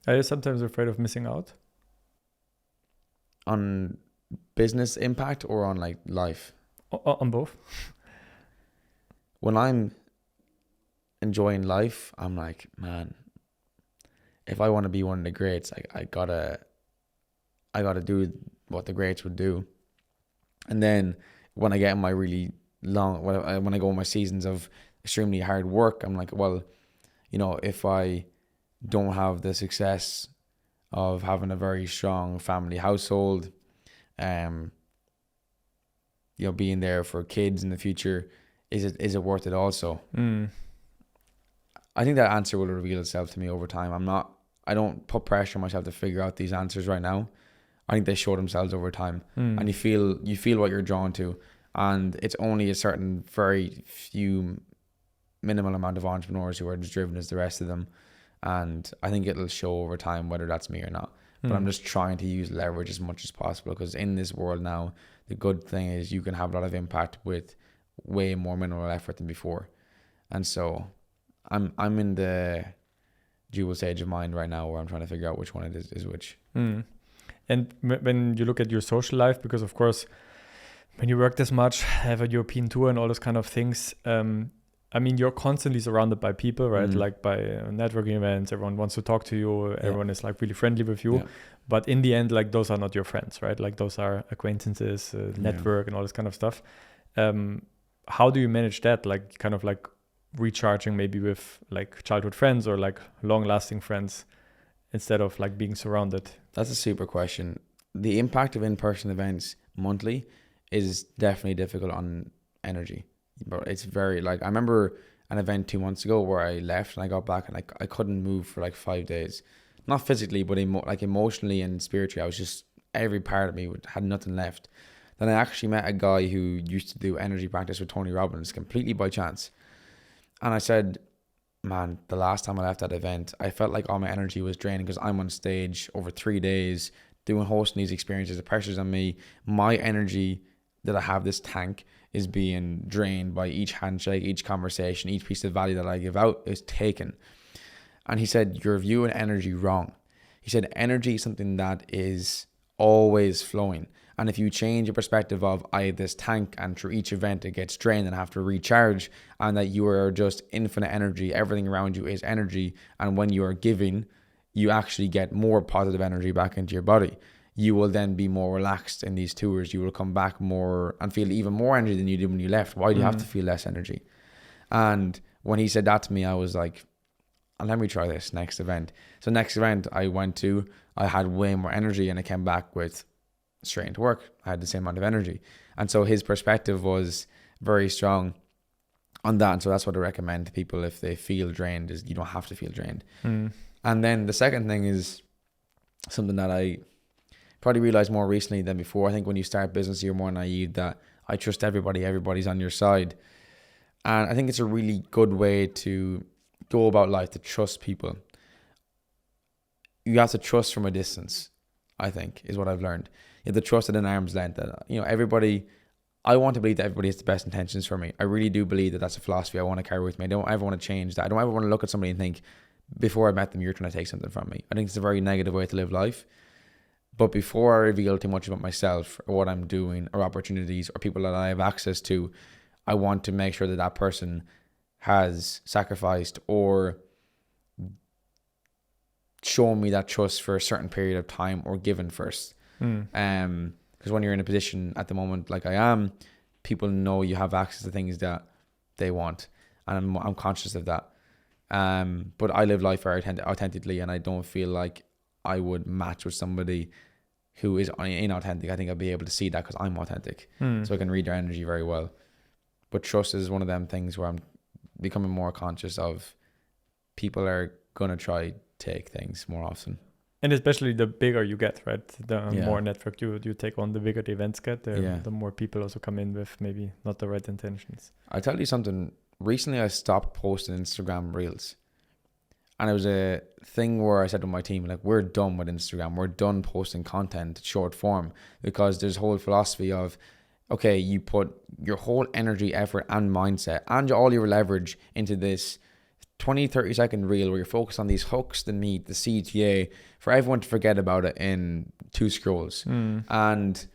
Are you sometimes afraid of missing out? On business impact or on like life? On both. When I'm enjoying life, I'm like, man, if I want to be one of the greats, I gotta do what the greats would do. And then when I get in my really long, when I go in my seasons of extremely hard work, I'm like, well, you know, if I don't have the success of having a very strong family household, you know, being there for kids in the future, is it worth it also? I think that answer will reveal itself to me over time. I don't put pressure on myself to figure out these answers right now. I think they show themselves over time. And you feel what you're drawn to, and it's only a certain very few minimal amount of entrepreneurs who are as driven as the rest of them. And I think it'll show over time whether that's me or not. But I'm just trying to use leverage as much as possible, because in this world now, the good thing is you can have a lot of impact with way more minimal effort than before. And so I'm in the dual stage of mind right now where I'm trying to figure out which one it is which. And when you look at your social life, because of course, when you work this much, have a European tour and all those kind of things, I mean, you're constantly surrounded by people, right? Like by networking events, everyone wants to talk to you. Everyone is like really friendly with you. But in the end, like those are not your friends, right? Like those are acquaintances, network and all this kind of stuff. How do you manage that? Like kind of like recharging maybe with like childhood friends or like long lasting friends instead of like being surrounded? That's a super question. The impact of in-person events monthly is definitely difficult on energy. But it's very, like, I remember an event 2 months ago where I left and I got back and I couldn't move for like 5 days. Not physically, but like emotionally and spiritually. I was just, every part of me had nothing left. Then I actually met a guy who used to do energy practice with Tony Robbins completely by chance. And I said, man, the last time I left that event, I felt like all my energy was draining because I'm on stage over 3 days hosting these experiences. The pressure's on me. My energy that I have, this tank, is being drained by each handshake, each conversation, each piece of value that I give out is taken. And he said, you're viewing energy wrong. He said, energy is something that is always flowing. And if you change your perspective of, I have this tank and through each event it gets drained and I have to recharge, and that you are just infinite energy, everything around you is energy. And when you are giving, you actually get more positive energy back into your body. You will then be more relaxed in these tours. You will come back more and feel even more energy than you did when you left. Why do you have to feel less energy? And when he said that to me, I was like, and let me try this next event. So next event I went to, I had way more energy, and I came back with straight into work. I had the same amount of energy. And so his perspective was very strong on that. And so that's what I recommend to people if they feel drained, is you don't have to feel drained. And then the second thing is something that I probably realized more recently than before. I think when you start business, you're more naive that I trust everybody, everybody's on your side. And I think it's a really good way to go about life, to trust people. You have to trust from a distance, I think, is what I've learned. You have to trust at an arm's length. That, you know, everybody, I want to believe that everybody has the best intentions for me. I really do believe that that's a philosophy I want to carry with me. I don't ever want to change that. I don't ever want to look at somebody and think, before I met them, you're trying to take something from me. I think it's a very negative way to live life. But before I reveal too much about myself or what I'm doing or opportunities or people that I have access to, I want to make sure that that person has sacrificed or shown me that trust for a certain period of time or given first. Because when you're in a position at the moment like I am, people know you have access to things that they want, and I'm conscious of that. But I live life very authentically, and I don't feel like I would match with somebody who is inauthentic. I think I'll be able to see that because I'm authentic, so I can read their energy very well. But trust is one of them things where I'm becoming more conscious of. People are gonna try take things more often, and especially the bigger you get, right? The more network you take on, the bigger the events get. The more people also come in with maybe not the right intentions. I'll tell you something. Recently, I stopped posting Instagram reels. And it was a thing where I said to my team, like, we're done with Instagram. We're done posting content short form, because there's a whole philosophy of, okay, you put your whole energy, effort and mindset and all your leverage into this 20-30 second reel where you're focused on these hooks, the meat, the CTA, for everyone to forget about it in 2 scrolls. And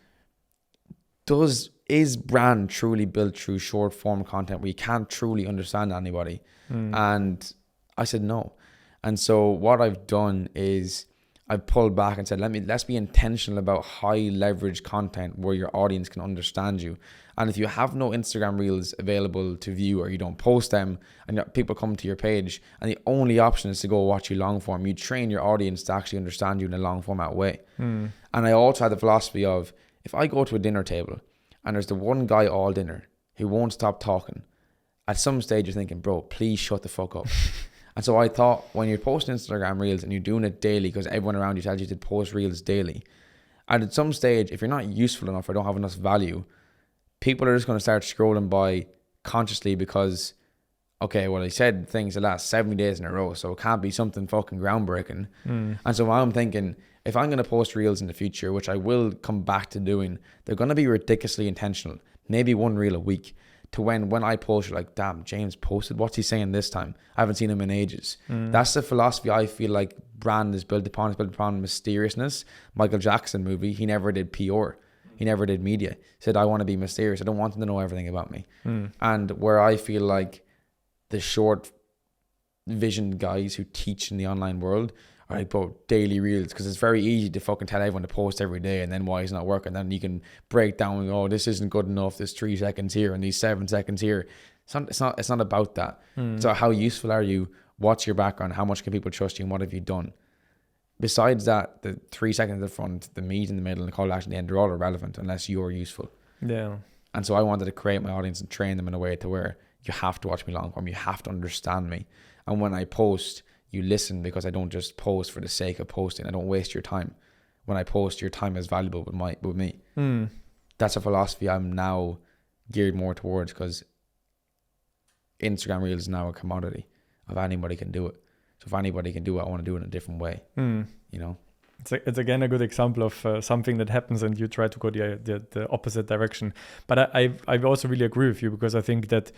is brand truly built through short form content where you can't truly understand anybody? And I said no. And so what I've done is I've pulled back and said, let's be intentional about high leverage content where your audience can understand you. And if you have no Instagram reels available to view, or you don't post them, and people come to your page and the only option is to go watch you long form, you train your audience to actually understand you in a long format way. And I also had the philosophy of, if I go to a dinner table and there's the one guy all dinner who won't stop talking, at some stage you're thinking, bro, please shut the fuck up. And so I thought, when you're posting Instagram reels and you're doing it daily because everyone around you tells you to post reels daily, and at some stage, if you're not useful enough or don't have enough value, people are just going to start scrolling by consciously because, okay, well, I said things the last 70 days in a row, so it can't be something fucking groundbreaking. And so I'm thinking, if I'm going to post reels in the future, which I will come back to doing, they're going to be ridiculously intentional. Maybe 1 reel a week. To when I post, you're like, damn, James posted. What's he saying this time? I haven't seen him in ages. That's the philosophy I feel like brand is built upon. It's built upon mysteriousness. Michael Jackson movie, he never did PR. He never did media. He said, I want to be mysterious. I don't want them to know everything about me. And where I feel like the short vision guys who teach in the online world are like, bro, daily reels, because it's very easy to fucking tell everyone to post every day and then why it's not working. Then you can break down, oh, this isn't good enough. There's 3 seconds here and these 7 seconds here. It's not about that. So how useful are you? What's your background? How much can people trust you? And what have you done? Besides that, the 3 seconds at the front, the meat in the middle, and the call to action at the end, they're all irrelevant unless you're useful. Yeah. And so I wanted to create my audience and train them in a way to where you have to watch me long form. You have to understand me. And when I post, you listen, because I don't just post for the sake of posting. I don't waste your time. When I post, your time is valuable with me. That's a philosophy I'm now geared more towards, because Instagram Reels is now a commodity. If anybody can do it. So if anybody can do it, I want to do it in a different way. You know? It's again a good example of something that happens and you try to go the opposite direction. But I also really agree with you, because I think that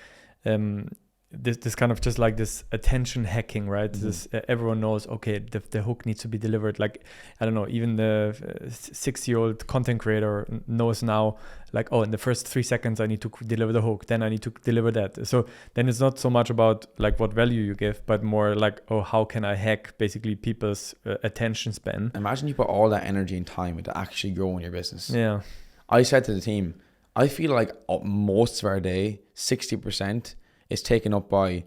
this kind of just like this attention hacking, right? This everyone knows, okay, the hook needs to be delivered. Like, I don't know, even the 6-year-old content creator knows now, like, oh, in the first 3 seconds I need to deliver the hook, then I need to deliver that. So then it's not so much about like what value you give, but more like, oh, how can I hack basically people's attention span? Imagine you put all that energy and time into actually growing your business. Yeah. I said to the team, I feel like most of our day, 60%, is taken up by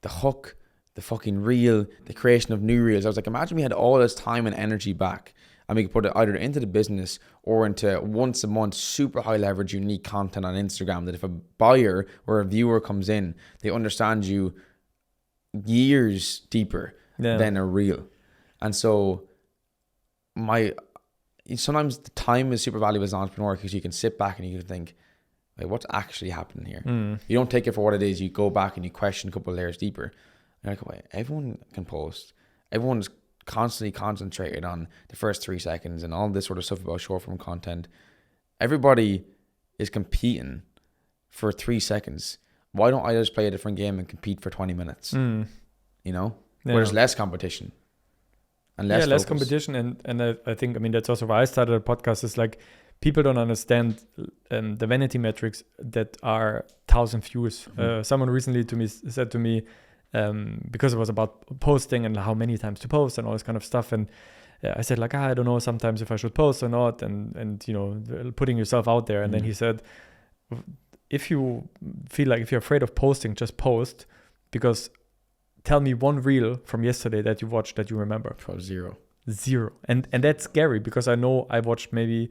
the hook, the fucking reel, the creation of new reels. I was like, imagine we had all this time and energy back and we could put it either into the business or into once a month, super high leverage, unique content on Instagram that if a buyer or a viewer comes in, they understand you years deeper than a reel. And so sometimes the time is super valuable as an entrepreneur because you can sit back and you can think, like, what's actually happening here? You don't take it for what it is. You go back and you question a couple of layers deeper. You're like, wait, everyone can post. Everyone's constantly concentrated on the first 3 seconds and all this sort of stuff about short form content. Everybody is competing for 3 seconds. Why don't I just play a different game and compete for 20 minutes? You know, where there's less competition and less competition. And I think, I mean, that's also why I started a podcast. Is like, people don't understand the vanity metrics that are 1,000 views. Someone recently said to me, because it was about posting and how many times to post and all this kind of stuff, and I said like, I don't know sometimes if I should post or not, and you know, putting yourself out there. And then he said, if you feel like, if you're afraid of posting, just post, because tell me one reel from yesterday that you watched that you remember. Zero. And that's scary, because I know I watched maybe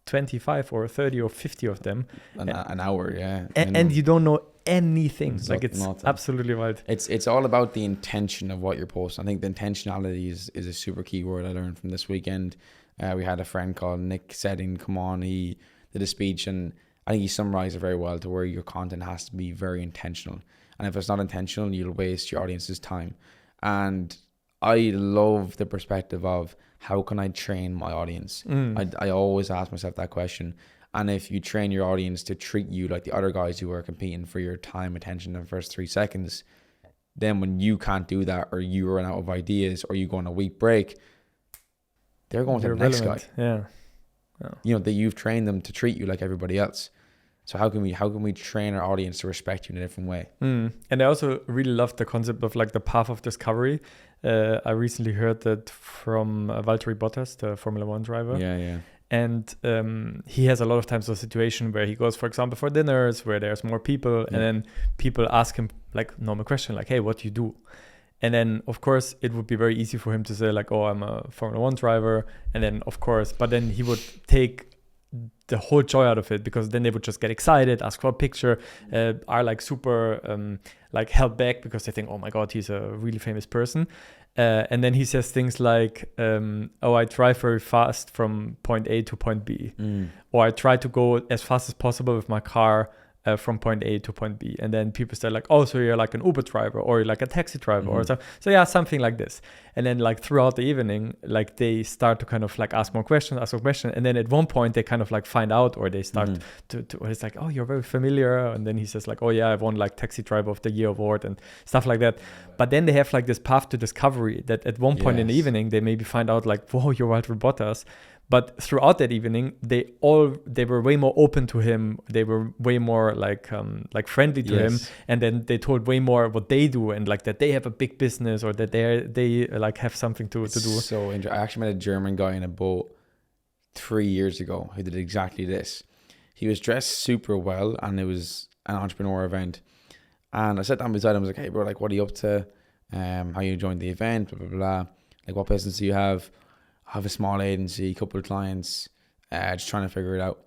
25 or 30 or 50 of them an hour, and you don't know anything. It's nothing. Absolutely wild. It's all about the intention of what you're posting. I think the intentionality is a super key word I learned from this weekend. We had a friend called Nick Setting come on. He did a speech, and I think he summarized it very well, to where your content has to be very intentional, and if it's not intentional, you'll waste your audience's time. And I love the perspective of, how can I train my audience? I always ask myself that question. And if you train your audience to treat you like the other guys who are competing for your time, attention in the first 3 seconds, then when you can't do that, or you run out of ideas, or you go on a week break, they're going to the next guy. Yeah. You know, that you've trained them to treat you like everybody else. So how can we train our audience to respect you in a different way? And I also really love the concept of like the path of discovery. I recently heard that from Valtteri Bottas, the Formula 1 driver. Yeah. And he has a lot of times a situation where he goes, for example, for dinners where there's more people, and then people ask him like normal question, like, hey, what do you do? And then, of course, it would be very easy for him to say like, oh, I'm a Formula 1 driver. And then, of course, but then he would take the whole joy out of it, because then they would just get excited, ask for a picture, are like super like held back because they think, oh my God, he's a really famous person. And then he says things like, oh, I drive very fast from point A to point B. Or I try to go as fast as possible with my car from point A to point B. And then people say like, oh, so you're like an Uber driver, or you're like a taxi driver, or so yeah, something like this. And then like throughout the evening, like they start to kind of like ask more questions. And then at one point they kind of like find out, or they start to it's like, oh, you're very familiar. And then he says like, oh yeah, I won like Taxi Driver of the Year award and stuff like that. But then they have like this path to discovery that at one point in the evening, they maybe find out like, whoa, you're Valtteri Bottas. But throughout that evening, they were way more open to him. They were way more like friendly to him, and then they told way more what they do, and like that they have a big business, or that they like have something to do. So I actually met a German guy in a boat 3 years ago who did exactly this. He was dressed super well, and it was an entrepreneur event. And I sat down beside him. I was like, "Hey, bro, like, what are you up to? How you joined the event? Blah blah blah. Like, what business do you have?" I have a small agency, a couple of clients, just trying to figure it out.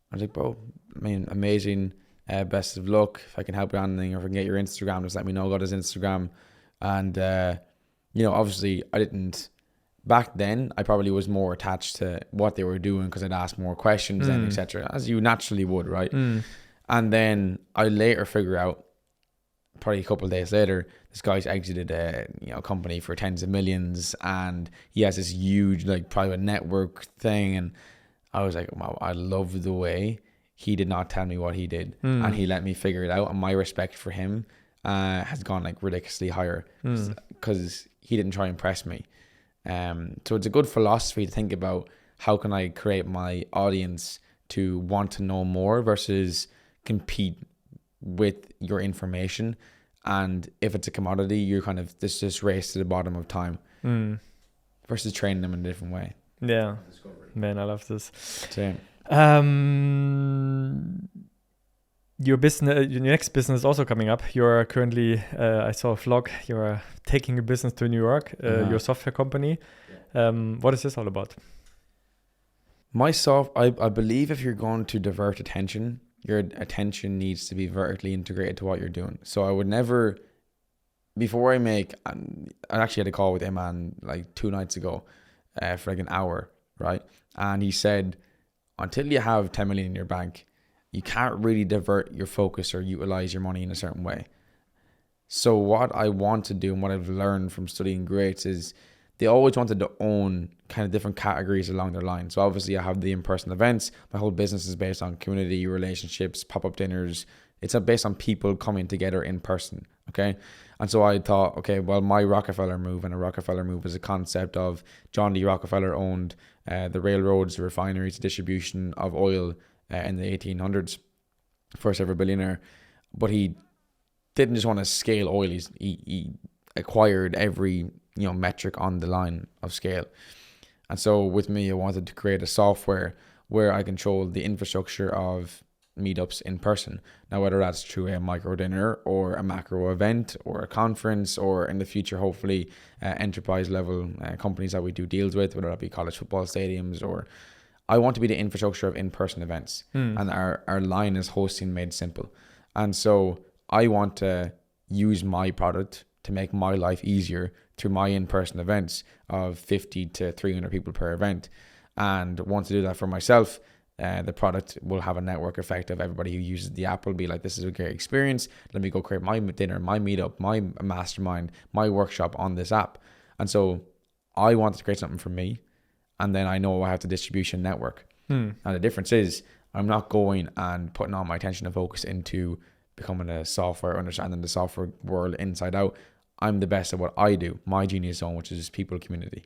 I was like, bro, I mean, amazing. Best of luck. If I can help you on anything, or if I can get your Instagram, just let me know. I got his Instagram. And, you know, obviously I didn't, back then, I probably was more attached to what they were doing because I'd ask more questions and etc., as you naturally would, right? And then I later figure out, probably a couple of days later, this guy's exited a company for tens of millions, and he has this huge like private network thing. And I was like, wow, I love the way he did not tell me what he did, and he let me figure it out. And my respect for him has gone like ridiculously higher because he didn't try and impress me. So it's a good philosophy to think about, how can I create my audience to want to know more versus compete with your information. And if it's a commodity, you're kind of this race to the bottom of time versus training them in a different way. Yeah, man, I love this. Same. your business, your next business is also coming up. You're currently, I saw a vlog, you're taking a business to New York, your software company. What is this all about? I believe if you're going to divert attention, your attention needs to be vertically integrated to what you're doing. So I would never, before I actually had a call with Iman like 2 nights ago for like an hour, right? And he said, until you have 10 million in your bank, you can't really divert your focus or utilize your money in a certain way. So what I want to do and what I've learned from studying greats is they always wanted to own kind of different categories along their line. So obviously I have the in-person events. My whole business is based on community, relationships, pop-up dinners. It's based on people coming together in person, okay? And so I thought, okay, well, my Rockefeller move, and a Rockefeller move is a concept of John D. Rockefeller owned the railroads, the refineries, distribution of oil in the 1800s, first ever billionaire. But he didn't just want to scale oil. He acquired every metric on the line of scale. And so with me, I wanted to create a software where I control the infrastructure of meetups in person. Now, whether that's through a micro dinner or a macro event or a conference, or in the future, hopefully enterprise level companies that we do deals with, whether that be college football stadiums, or I want to be the infrastructure of in-person events. And our line is hosting made simple. And so I want to use my product to make my life easier through my in-person events of 50 to 300 people per event. And want to do that for myself. The product will have a network effect of everybody who uses the app will be like, this is a great experience. Let me go create my dinner, my meetup, my mastermind, my workshop on this app. And so I wanted to create something for me. And then I know I have the distribution network. And the difference is I'm not going and putting all my attention and focus into becoming a software, understanding the software world inside out. I'm the best at what I do, my genius zone, which is people community.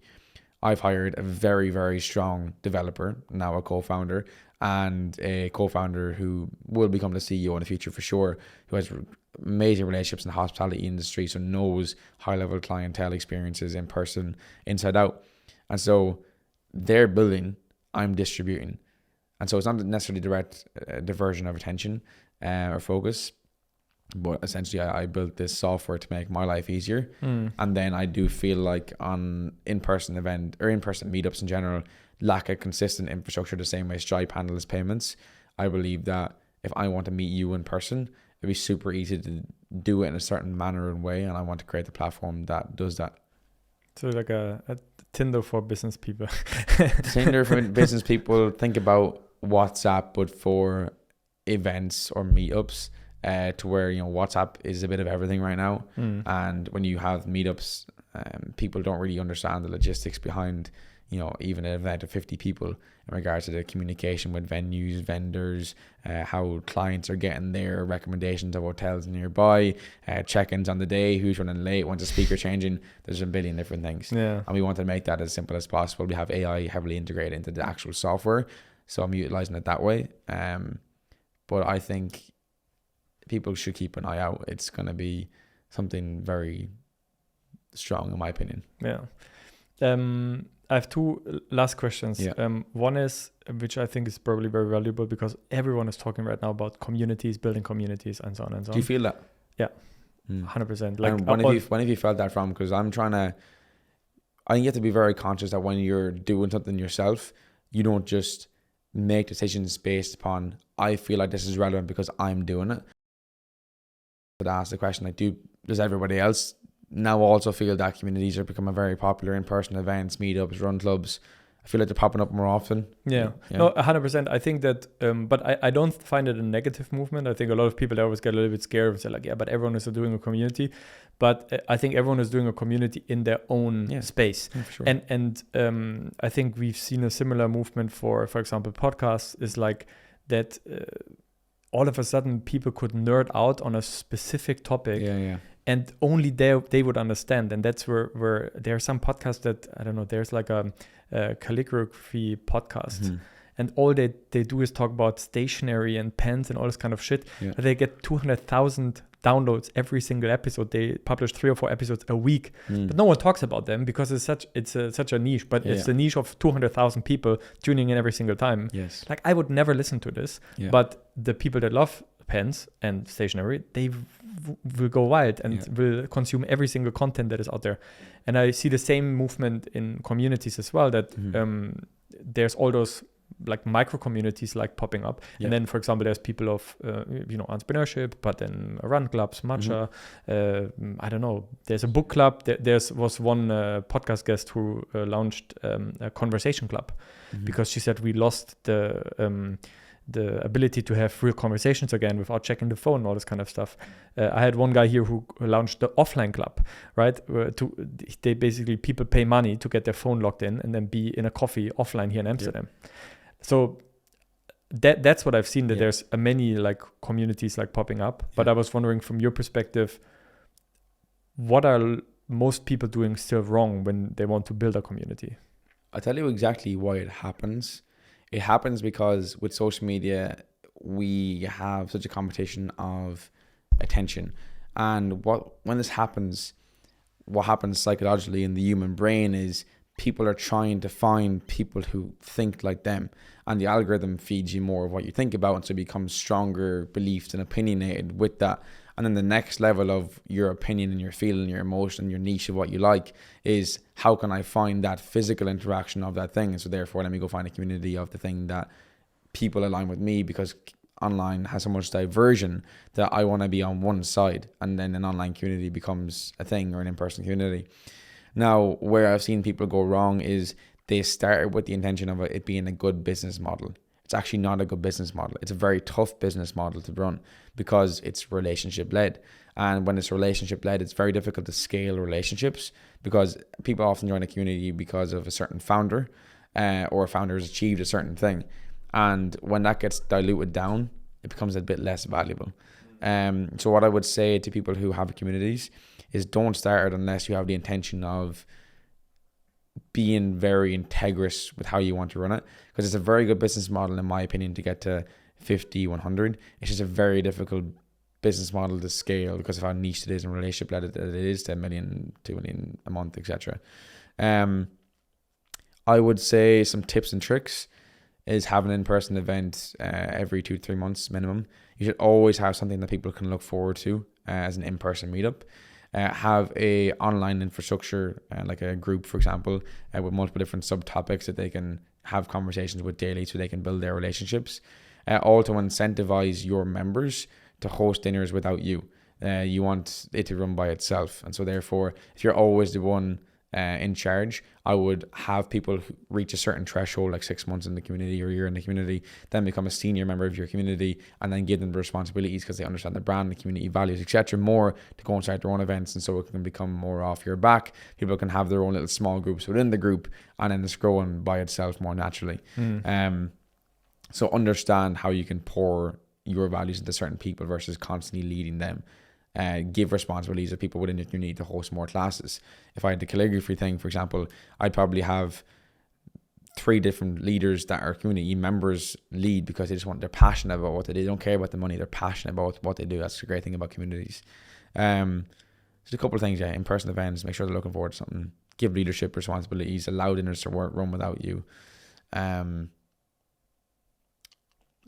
I've hired a very, very strong developer, now a co-founder, and a co-founder who will become the CEO in the future for sure, who has amazing relationships in the hospitality industry, so knows high-level clientele experiences in person, inside out. And so they're building, I'm distributing. And so it's not necessarily direct diversion of attention or focus, but essentially I built this software to make my life easier. And then I do feel like on in-person event or in-person meetups in general lack a consistent infrastructure the same way Stripe handles payments. I believe that if I want to meet you in person, it'd be super easy to do it in a certain manner and way, and I want to create the platform that does that. So like a Tinder for business people. Tinder for business people. Think about WhatsApp but for events or meetups. To where WhatsApp is a bit of everything right now, and when you have meetups, people don't really understand the logistics behind even an event of 50 people in regards to the communication with venues, vendors, how clients are getting their recommendations of hotels nearby, check-ins on the day, who's running late, when's the speaker changing. There's a billion different things, and we want to make that as simple as possible. We have AI heavily integrated into the actual software, so I'm utilizing it that way. But I think people should keep an eye out. It's going to be something very strong, in my opinion. I have 2 last questions. One is, which I think is probably very valuable, because everyone is talking right now about communities, building communities, and so on and so on. Do you feel that? Yeah, 100%. Like, when have you felt that from? Because I think you have to be very conscious that when you're doing something yourself, you don't just make decisions based upon, I feel like this is relevant because I'm doing it. To ask the question, like, does everybody else now also feel that communities are becoming very popular, in-person events, meetups, run clubs? I feel like they're popping up more often. No, 100%. I think that, but I don't find it a negative movement. I think a lot of people always get a little bit scared and say like, yeah, but everyone is doing a community. But I think everyone is doing a community in their own space. Yeah, for sure. And I think we've seen a similar movement for example, podcasts is like that. All of a sudden, people could nerd out on a specific topic. And only they would understand. And that's where there are some podcasts that, I don't know, there's like a calligraphy podcast. And all they do is talk about stationery and pens and all this kind of shit. They get 200,000 downloads every single episode. They publish 3 or 4 episodes a week. But no one talks about them because it's such a niche. But it's the niche of 200,000 people tuning in every single time. Like, I would never listen to this. But the people that love pens and stationery, they will go wild and will consume every single content that is out there. And I see the same movement in communities as well, that there's all those like micro communities like popping up. And then, for example, there's people of, entrepreneurship, but then run clubs, matcha, I don't know, there's a book club. Was one podcast guest who launched a conversation club because she said we lost the ability to have real conversations again without checking the phone and all this kind of stuff. I had one guy here who launched the offline club, right? They basically, people pay money to get their phone logged in and then be in a coffee offline here in Amsterdam. So that's what I've seen, that there's many like communities like popping up. But I was wondering, from your perspective, what are most people doing still wrong when they want to build a community? I'll tell you exactly why it happens. It happens because with social media, we have such a competition of attention. And when this happens, what happens psychologically in the human brain is people are trying to find people who think like them. And the algorithm feeds you more of what you think about. And so it becomes stronger beliefs and opinionated with that. And then the next level of your opinion and your feeling, your emotion, your niche of what you like is, how can I find that physical interaction of that thing? And so therefore, let me go find a community of the thing that people align with me, because online has so much diversion that I want to be on one side. And then an online community becomes a thing, or an in-person community. Now, where I've seen people go wrong is they started with the intention of it being a good business model. It's actually not a good business model. It's a very tough business model to run because it's relationship led. And when it's relationship led, it's very difficult to scale relationships, because people often join a community because of a certain founder, or a founder has achieved a certain thing. And when that gets diluted down, it becomes a bit less valuable. So what I would say to people who have communities is, don't start it unless you have the intention of being very integrous with how you want to run it, because it's a very good business model, in my opinion, to get to 50, 100. It's just a very difficult business model to scale because of how niche it is and relationship led it is to 1 million, 2 million a month, etc. I would say some tips and tricks is have an in-person event every 2-3 months minimum. You should always have something that people can look forward to as an in-person meetup. Have a online infrastructure, like a group, for example, with multiple different subtopics that they can have conversations with daily, so they can build their relationships. Also incentivize your members to host dinners without you. You want it to run by itself. And so therefore, if you're always the one in charge, I would have people who reach a certain threshold, like 6 months in the community or a year in the community, then become a senior member of your community, and then give them the responsibilities because they understand the brand, the community values, etc., more, to go and start their own events. And so it can become more off your back. People can have their own little small groups within the group, and then it's growing by itself more naturally. So understand how you can pour your values into certain people versus constantly leading them. Give responsibilities to people within your community to host more classes. If I had the calligraphy thing, for example, I'd probably have 3 different leaders that are community members lead, because they're passionate about what they do. They don't care about the money. They're passionate about what they do. That's the great thing about communities. Just a couple of things, in-person events, make sure they're looking forward to something. Give leadership responsibilities, allow dinners to run without you. And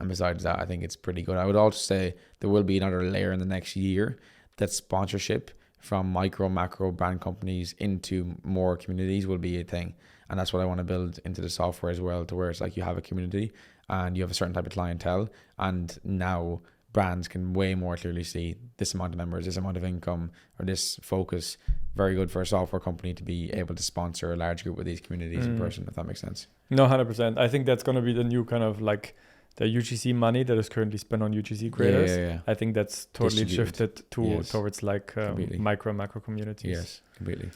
besides that, I think it's pretty good. I would also say there will be another layer in the next year, that sponsorship from micro, macro brand companies into more communities will be a thing. And that's what I want to build into the software as well, to where it's like you have a community and you have a certain type of clientele, and now brands can way more clearly see this amount of members, this amount of income, or this focus. Very good for a software company to be able to sponsor a large group of these communities in person, if that makes sense. No, 100%. I think that's going to be the new kind of like the UGC money that is currently spent on UGC creators. Yeah. I think that's totally shifted towards like micro, macro communities. Yes, completely.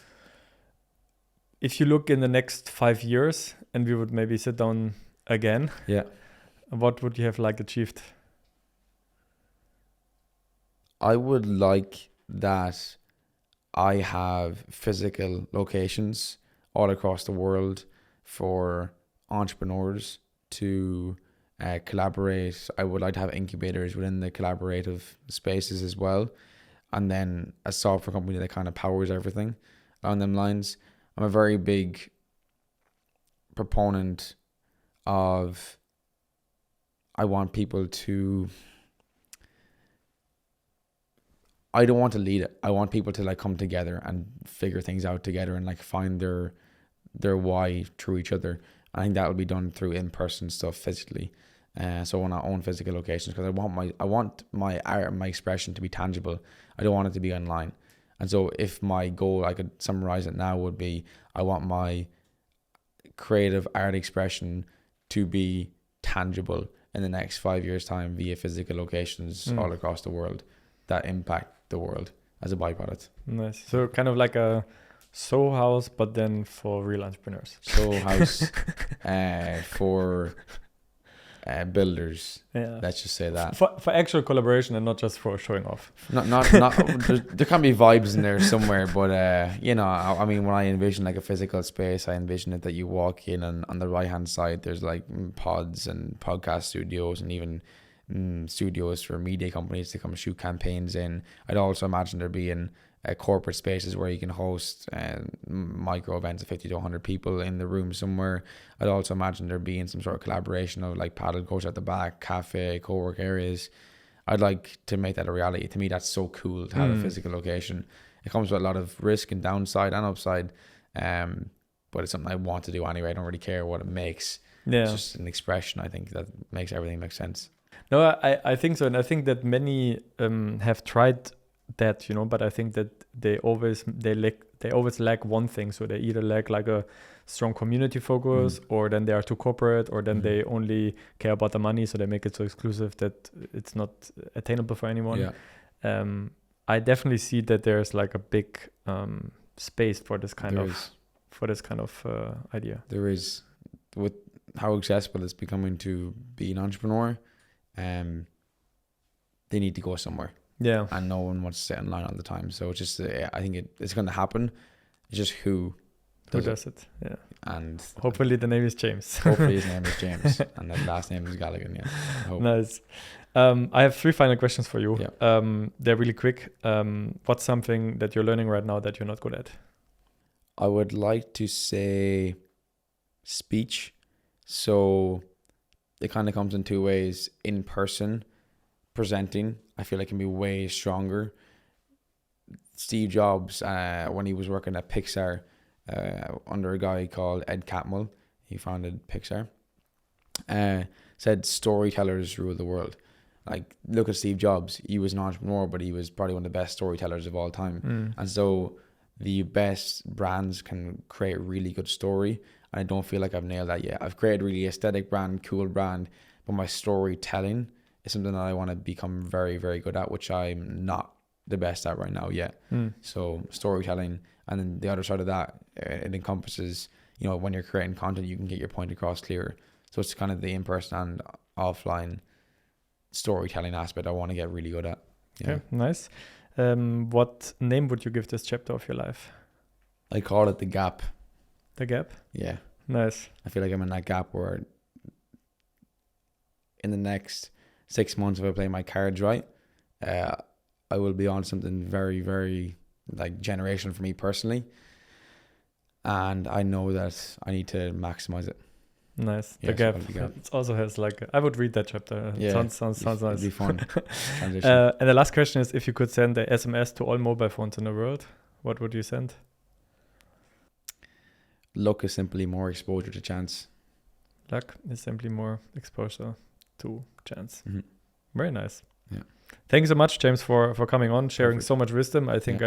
If you look in the next 5 years and we would maybe sit down again, what would you have like achieved? I would like that I have physical locations all across the world for entrepreneurs to collaborate. I would like to have incubators within the collaborative spaces as well, and then a software company that kind of powers everything along them lines. I'm a very big proponent of, I want people to I don't want to lead it. I want people to like come together and figure things out together and like find their why through each other. I think that will be done through in-person stuff physically. So on our own physical locations, because I want my art and my expression to be tangible. I don't want it to be online. And so if my goal, I could summarize it now, would be I want my creative art expression to be tangible in the next 5 years' time via physical locations all across the world that impact the world as a byproduct. Nice. So kind of like a Soho House, but then for real entrepreneurs. Soho House for builders. Yeah. Let's just say that. For actual collaboration and not just for showing off. Not there can be vibes in there somewhere, but I mean, when I envision like a physical space, I envision it that you walk in and on the right hand side there's like pods and podcast studios and even studios for media companies to come shoot campaigns in. I'd also imagine there being corporate spaces where you can host micro events of 50 to 100 people in the room somewhere. I'd also imagine there being some sort of collaboration of like paddle courts at the back, cafe, co-work areas. I'd like to make that a reality. To me, that's so cool to have a physical location. It comes with a lot of risk and downside and upside, but it's something I want to do anyway. I don't really care what it makes. Yeah. It's just an expression, I think, that makes everything make sense. No, I think so. And I think that many have tried that, but I think that they always lack one thing. So they either lack like a strong community focus, or then they are too corporate, or then they only care about the money, so they make it so exclusive that it's not attainable for anyone. Yeah. I definitely see that there's like a big space for this kind of idea. There is, with how accessible it's becoming to be an entrepreneur. They need to go somewhere. Yeah. And no one wants to sit online all the time. So it's just, I think it's going to happen. It's just who does it. Yeah. And hopefully the name is James. Hopefully his name is James. And the last name is Galligan. Yeah. Nice. I have 3 final questions for you. Yeah. They're really quick. What's something that you're learning right now that you're not good at? I would like to say speech. So it kind of comes in 2 ways. In person, presenting, I feel like can be way stronger. Steve Jobs, when he was working at Pixar, under a guy called Ed Catmull, he founded Pixar, said storytellers rule the world. Like, look at Steve Jobs. He was an entrepreneur, but he was probably one of the best storytellers of all time. And so the best brands can create a really good story. And I don't feel like I've nailed that yet. I've created a really aesthetic brand, cool brand, but my storytelling is something that I want to become very, very good at, which I'm not the best at right now yet. So storytelling, and then the other side of that, it encompasses, when you're creating content, you can get your point across clearer. So it's kind of the in-person and offline storytelling aspect I want to get really good at. Yeah. Okay, nice. What name would you give this chapter of your life? I call it the gap. The gap? Yeah. Nice. I feel like I'm in that gap where in the next 6 months, if I play my cards right, I will be on something very, very like generational for me personally. And I know that I need to maximize it. Nice. The gap. It also has like, I would read that chapter. Yeah. Sounds nice. It'd be fun. And the last question is, if you could send a SMS to all mobile phones in the world, what would you send? Luck is simply more exposure to chance. Luck is simply more exposure to chance. Mm-hmm. Very nice. Yeah. Thank you so much, James, for coming on, sharing so much wisdom. I think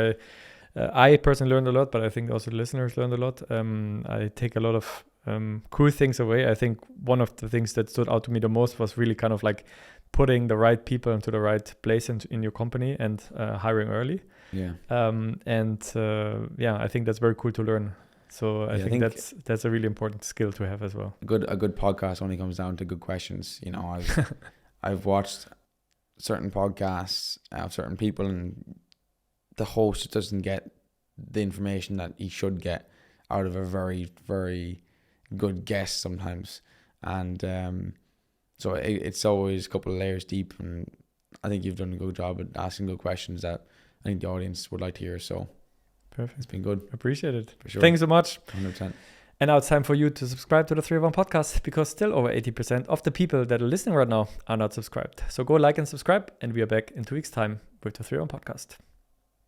I personally learned a lot, but I think also the listeners learned a lot. I take a lot of cool things away. I think one of the things that stood out to me the most was really kind of like putting the right people into the right place in your company and hiring early. Yeah. I think that's very cool to learn. So I think that's a really important skill to have as well. A good podcast only comes down to good questions. I've watched certain podcasts of certain people, and the host doesn't get the information that he should get out of a very, very good guest sometimes. And so it's always a couple of layers deep, and I think you've done a good job at asking good questions that I think the audience would like to hear. So perfect. It's been good. Appreciate it. For sure. Thanks so much. 100%. And now it's time for you to subscribe to the 301 podcast, because still over 80% of the people that are listening right now are not subscribed. So go like and subscribe, and we are back in 2 weeks' time with the 301 podcast.